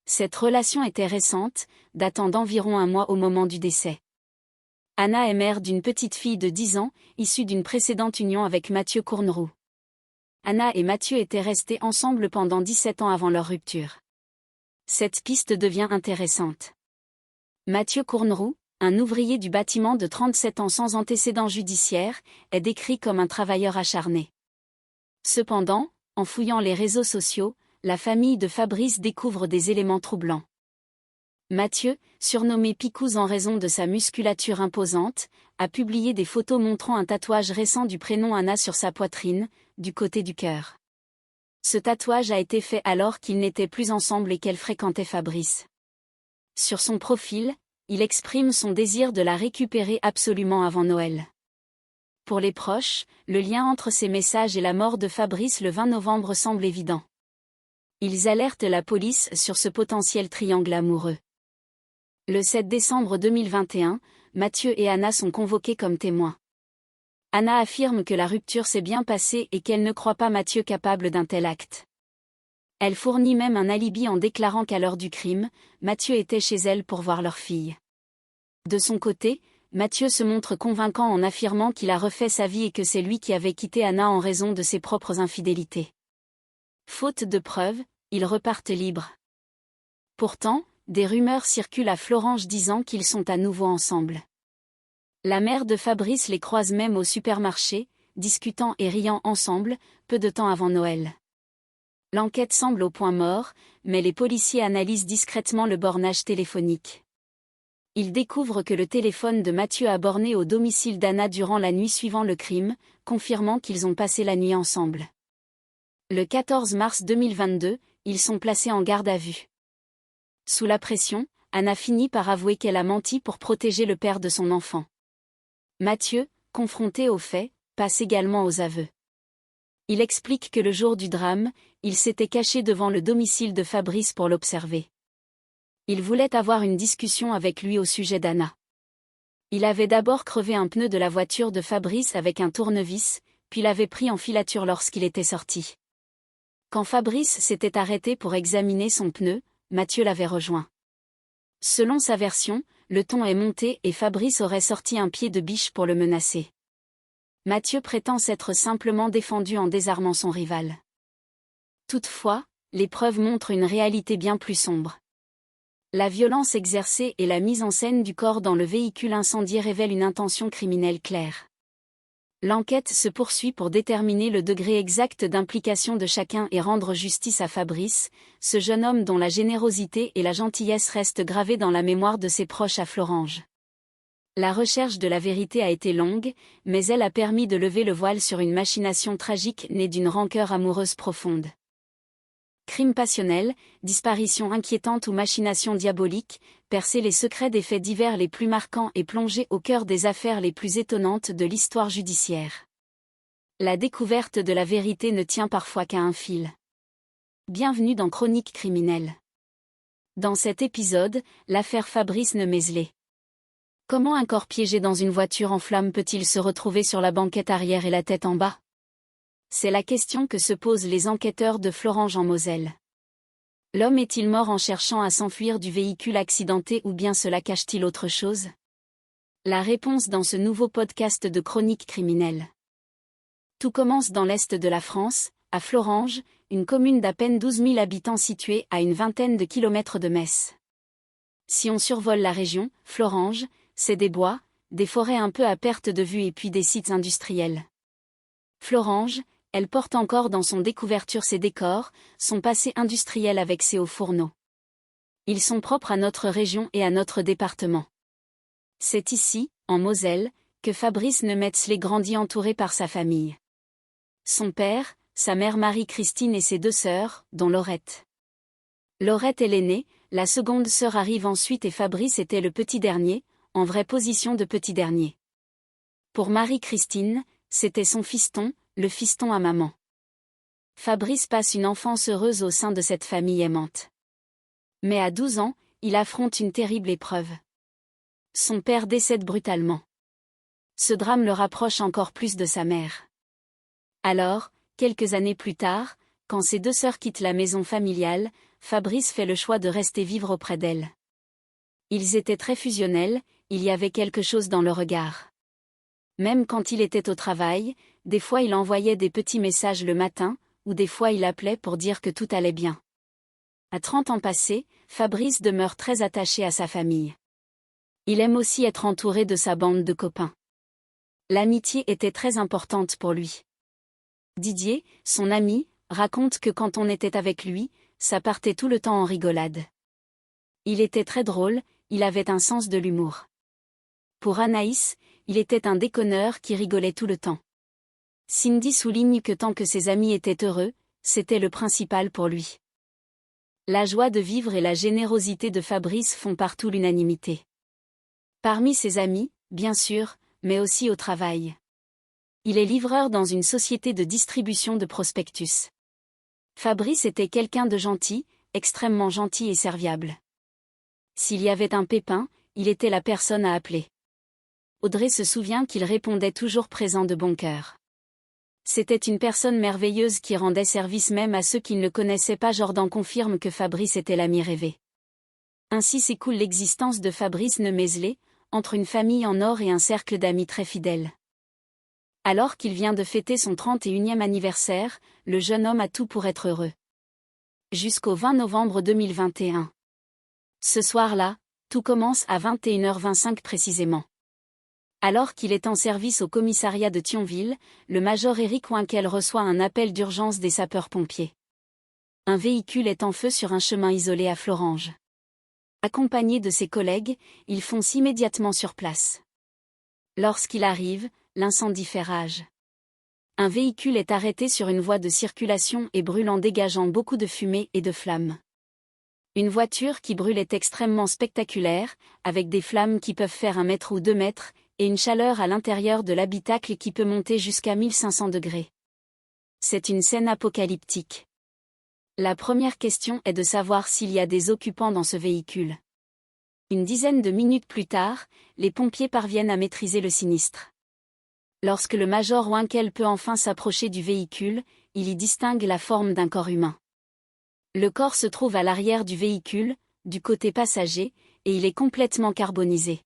Cette relation était récente, datant d'environ 1 mois au moment du décès. Anna est mère d'une petite fille de 10 ans, issue d'une précédente union avec Mathieu Courneroux. Anna et Mathieu étaient restés ensemble pendant 17 ans avant leur rupture. Cette piste devient intéressante. Mathieu Courneroux, un ouvrier du bâtiment de 37 ans sans antécédent judiciaire, est décrit comme un travailleur acharné. Cependant, en fouillant les réseaux sociaux, la famille de Fabrice découvre des éléments troublants. Mathieu, surnommé Picouze en raison de sa musculature imposante, a publié des photos montrant un tatouage récent du prénom Anna sur sa poitrine, du côté du cœur. Ce tatouage a été fait alors qu'ils n'étaient plus ensemble et qu'elle fréquentait Fabrice. Sur son profil, il exprime son désir de la récupérer absolument avant Noël. Pour les proches, le lien entre ces messages et la mort de Fabrice le 20 novembre semble évident. Ils alertent la police sur ce potentiel triangle amoureux. Le 7 décembre 2021, Mathieu et Anna sont convoqués comme témoins. Anna affirme que la rupture s'est bien passée et qu'elle ne croit pas Mathieu capable d'un tel acte. Elle fournit même un alibi en déclarant qu'à l'heure du crime, Mathieu était chez elle pour voir leur fille. De son côté, Mathieu se montre convaincant en affirmant qu'il a refait sa vie et que c'est lui qui avait quitté Anna en raison de ses propres infidélités. Faute de preuves, ils repartent libres. Pourtant, des rumeurs circulent à Florange disant qu'ils sont à nouveau ensemble. La mère de Fabrice les croise même au supermarché, discutant et riant ensemble, peu de temps avant Noël. L'enquête semble au point mort, mais les policiers analysent discrètement le bornage téléphonique. Ils découvrent que le téléphone de Mathieu a borné au domicile d'Anna durant la nuit suivant le crime, confirmant qu'ils ont passé la nuit ensemble. Le 14 mars 2022, ils sont placés en garde à vue. Sous la pression, Anna finit par avouer qu'elle a menti pour protéger le père de son enfant. Mathieu, confronté aux faits, passe également aux aveux. Il explique que le jour du drame, il s'était caché devant le domicile de Fabrice pour l'observer. Il voulait avoir une discussion avec lui au sujet d'Anna. Il avait d'abord crevé un pneu de la voiture de Fabrice avec un tournevis, puis l'avait pris en filature lorsqu'il était sorti. Quand Fabrice s'était arrêté pour examiner son pneu, Mathieu l'avait rejoint. Selon sa version, le ton est monté et Fabrice aurait sorti un pied de biche pour le menacer. Mathieu prétend s'être simplement défendu en désarmant son rival. Toutefois, les preuves montrent une réalité bien plus sombre. La violence exercée et la mise en scène du corps dans le véhicule incendié révèlent une intention criminelle claire. L'enquête se poursuit pour déterminer le degré exact d'implication de chacun et rendre justice à Fabrice, ce jeune homme dont la générosité et la gentillesse restent gravées dans la mémoire de ses proches à Florange. La recherche de la vérité a été longue, mais elle a permis de lever le voile sur une machination tragique née d'une rancœur amoureuse profonde. Crime passionnel, disparition inquiétante ou machination diabolique, percer les secrets des faits divers les plus marquants et plonger au cœur des affaires les plus étonnantes de l'histoire judiciaire. La découverte de la vérité ne tient parfois qu'à un fil. Bienvenue dans Chronique criminelle. Dans cet épisode, l'affaire Fabrice Nemézlet. Comment un corps piégé dans une voiture en flammes peut-il se retrouver sur la banquette arrière et la tête en bas ? C'est la question que se posent les enquêteurs de Florange en Moselle. L'homme est-il mort en cherchant à s'enfuir du véhicule accidenté ou bien cela cache-t-il autre chose ? La réponse dans ce nouveau podcast de Chronique criminelle. Tout commence dans l'est de la France, à Florange, une commune d'à peine 12 000 habitants située à une vingtaine de kilomètres de Metz. Si on survole la région, Florange, c'est des bois, des forêts un peu à perte de vue et puis des sites industriels. Florange, elle porte encore dans son découverture ses décors, son passé industriel avec ses hauts fourneaux. Ils sont propres à notre région et à notre département. C'est ici, en Moselle, que Fabrice Nemézlet grandit entouré par sa famille. Son père, sa mère Marie-Christine et ses deux sœurs, dont Laurette. Laurette est l'aînée, la seconde sœur arrive ensuite et Fabrice était le petit dernier, en vraie position de petit dernier. Pour Marie-Christine, c'était son fiston, le fiston à maman. Fabrice passe une enfance heureuse au sein de cette famille aimante. Mais à 12 ans, il affronte une terrible épreuve. Son père décède brutalement. Ce drame le rapproche encore plus de sa mère. Alors, quelques années plus tard, quand ses deux sœurs quittent la maison familiale, Fabrice fait le choix de rester vivre auprès d'elles. Ils étaient très fusionnels, il y avait quelque chose dans le regard. Même quand il était au travail, des fois il envoyait des petits messages le matin, ou des fois il appelait pour dire que tout allait bien. À 30 ans passés, Fabrice demeure très attaché à sa famille. Il aime aussi être entouré de sa bande de copains. L'amitié était très importante pour lui. Didier, son ami, raconte que quand on était avec lui, ça partait tout le temps en rigolade. Il était très drôle, il avait un sens de l'humour. Pour Anaïs, il était un déconneur qui rigolait tout le temps. Cindy souligne que tant que ses amis étaient heureux, c'était le principal pour lui. La joie de vivre et la générosité de Fabrice font partout l'unanimité. Parmi ses amis, bien sûr, mais aussi au travail. Il est livreur dans une société de distribution de prospectus. Fabrice était quelqu'un de gentil, extrêmement gentil et serviable. S'il y avait un pépin, il était la personne à appeler. Audrey se souvient qu'il répondait toujours présent de bon cœur. C'était une personne merveilleuse qui rendait service même à ceux qui ne le connaissaient pas. Jordan confirme que Fabrice était l'ami rêvé. Ainsi s'écoule l'existence de Fabrice Nemézlet, entre une famille en or et un cercle d'amis très fidèles. Alors qu'il vient de fêter son 31e anniversaire, le jeune homme a tout pour être heureux. Jusqu'au 20 novembre 2021. Ce soir-là, tout commence à 21h25 précisément. Alors qu'il est en service au commissariat de Thionville, le major Éric Winkel reçoit un appel d'urgence des sapeurs-pompiers. Un véhicule est en feu sur un chemin isolé à Florange. Accompagné de ses collègues, il fonce immédiatement sur place. Lorsqu'il arrive, l'incendie fait rage. Un véhicule est arrêté sur une voie de circulation et brûle en dégageant beaucoup de fumée et de flammes. Une voiture qui brûle est extrêmement spectaculaire, avec des flammes qui peuvent faire 1 mètre ou 2 mètres, et une chaleur à l'intérieur de l'habitacle qui peut monter jusqu'à 1500 degrés. C'est une scène apocalyptique. La première question est de savoir s'il y a des occupants dans ce véhicule. Une dizaine de minutes plus tard, les pompiers parviennent à maîtriser le sinistre. Lorsque le major Winkel peut enfin s'approcher du véhicule, il y distingue la forme d'un corps humain. Le corps se trouve à l'arrière du véhicule, du côté passager, et il est complètement carbonisé.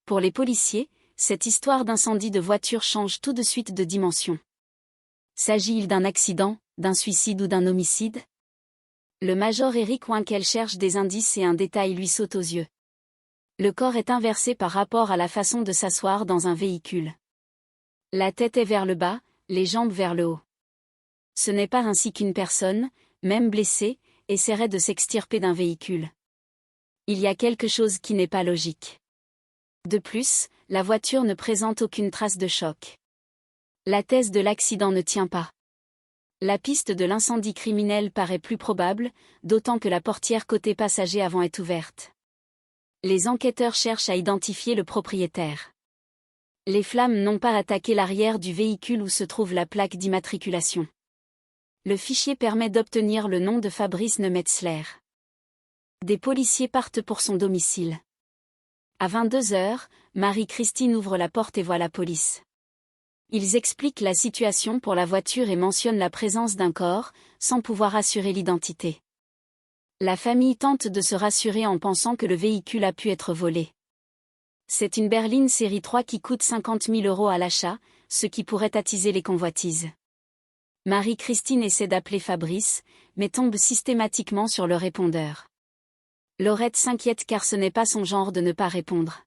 Pour les policiers, cette histoire d'incendie de voiture change tout de suite de dimension. S'agit-il d'un accident, d'un suicide ou d'un homicide? Le major Éric Winkel cherche des indices et un détail lui saute aux yeux. Le corps est inversé par rapport à la façon de s'asseoir dans un véhicule. La tête est vers le bas, les jambes vers le haut. Ce n'est pas ainsi qu'une personne, même blessée, essaierait de s'extirper d'un véhicule. Il y a quelque chose qui n'est pas logique. De plus, la voiture ne présente aucune trace de choc. La thèse de l'accident ne tient pas. La piste de l'incendie criminel paraît plus probable, d'autant que la portière côté passager avant est ouverte. Les enquêteurs cherchent à identifier le propriétaire. Les flammes n'ont pas attaqué l'arrière du véhicule où se trouve la plaque d'immatriculation. Le fichier permet d'obtenir le nom de Fabrice Nemézlet. Des policiers partent pour son domicile. À 22h, Marie-Christine ouvre la porte et voit la police. Ils expliquent la situation pour la voiture et mentionnent la présence d'un corps, sans pouvoir assurer l'identité. La famille tente de se rassurer en pensant que le véhicule a pu être volé. C'est une berline série 3 qui coûte 50 000 € à l'achat, ce qui pourrait attiser les convoitises. Marie-Christine essaie d'appeler Fabrice, mais tombe systématiquement sur le répondeur. Laurette s'inquiète car ce n'est pas son genre de ne pas répondre.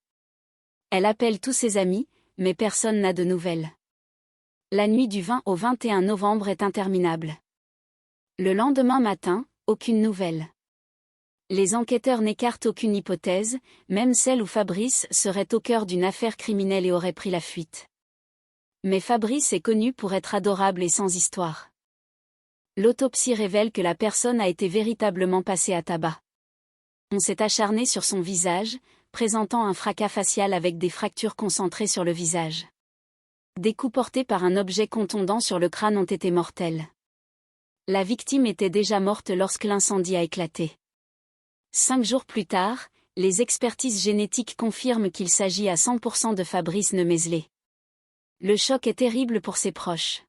Elle appelle tous ses amis, mais personne n'a de nouvelles. La nuit du 20 au 21 novembre est interminable. Le lendemain matin, aucune nouvelle. Les enquêteurs n'écartent aucune hypothèse, même celle où Fabrice serait au cœur d'une affaire criminelle et aurait pris la fuite. Mais Fabrice est connu pour être adorable et sans histoire. L'autopsie révèle que la personne a été véritablement passée à tabac. On s'est acharné sur son visage, présentant un fracas facial avec des fractures concentrées sur le visage. Des coups portés par un objet contondant sur le crâne ont été mortels. La victime était déjà morte lorsque l'incendie a éclaté. 5 jours plus tard, les expertises génétiques confirment qu'il s'agit à 100% de Fabrice Nemézlet. Le choc est terrible pour ses proches.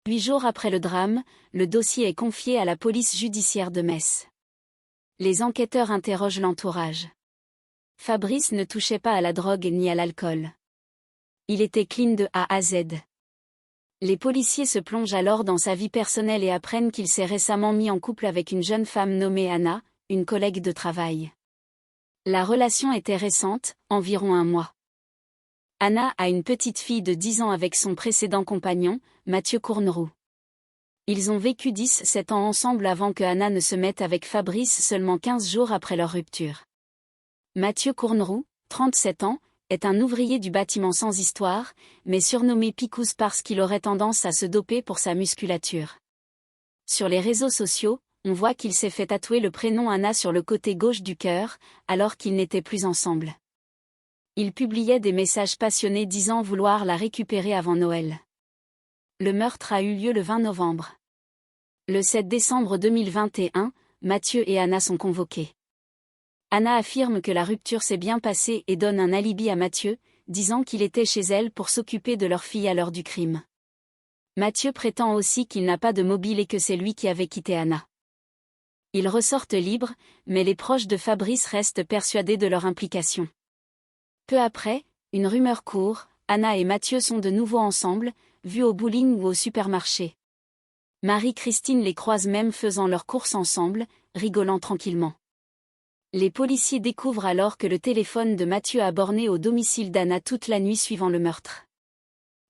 8 jours après le drame, le dossier est confié à la police judiciaire de Metz. Les enquêteurs interrogent l'entourage. Fabrice ne touchait pas à la drogue ni à l'alcool. Il était clean de A à Z. Les policiers se plongent alors dans sa vie personnelle et apprennent qu'il s'est récemment mis en couple avec une jeune femme nommée Anna, une collègue de travail. La relation était récente, environ 1 mois. Anna a une petite fille de 10 ans avec son précédent compagnon, Mathieu Courneroux. Ils ont vécu 17 ans ensemble avant que Anna ne se mette avec Fabrice seulement 15 jours après leur rupture. Mathieu Courneroux, 37 ans, est un ouvrier du bâtiment sans histoire, mais surnommé Picousse parce qu'il aurait tendance à se doper pour sa musculature. Sur les réseaux sociaux, on voit qu'il s'est fait tatouer le prénom Anna sur le côté gauche du cœur, alors qu'ils n'étaient plus ensemble. Il publiait des messages passionnés disant vouloir la récupérer avant Noël. Le meurtre a eu lieu le 20 novembre. Le 7 décembre 2021, Mathieu et Anna sont convoqués. Anna affirme que la rupture s'est bien passée et donne un alibi à Mathieu, disant qu'il était chez elle pour s'occuper de leur fille à l'heure du crime. Mathieu prétend aussi qu'il n'a pas de mobile et que c'est lui qui avait quitté Anna. Ils ressortent libres, mais les proches de Fabrice restent persuadés de leur implication. Peu après, une rumeur court, Anna et Mathieu sont de nouveau ensemble, vus au bowling ou au supermarché. Marie-Christine les croise même faisant leurs courses ensemble, rigolant tranquillement. Les policiers découvrent alors que le téléphone de Mathieu a borné au domicile d'Anna toute la nuit suivant le meurtre.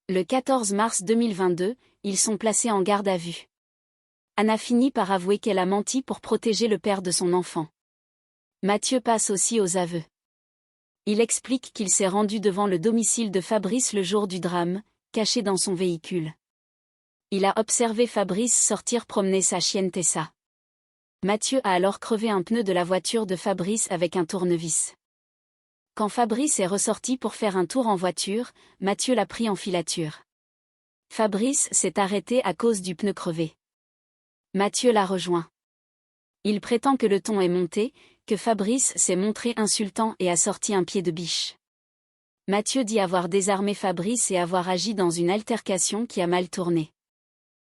Le 14 mars 2022, ils sont placés en garde à vue. Anna finit par avouer qu'elle a menti pour protéger le père de son enfant. Mathieu passe aussi aux aveux. Il explique qu'il s'est rendu devant le domicile de Fabrice le jour du drame, caché dans son véhicule. Il a observé Fabrice sortir promener sa chienne Tessa. Mathieu a alors crevé un pneu de la voiture de Fabrice avec un tournevis. Quand Fabrice est ressorti pour faire un tour en voiture, Mathieu l'a pris en filature. Fabrice s'est arrêté à cause du pneu crevé. Mathieu l'a rejoint. Il prétend que le ton est monté, que Fabrice s'est montré insultant et a sorti un pied de biche. Mathieu dit avoir désarmé Fabrice et avoir agi dans une altercation qui a mal tourné.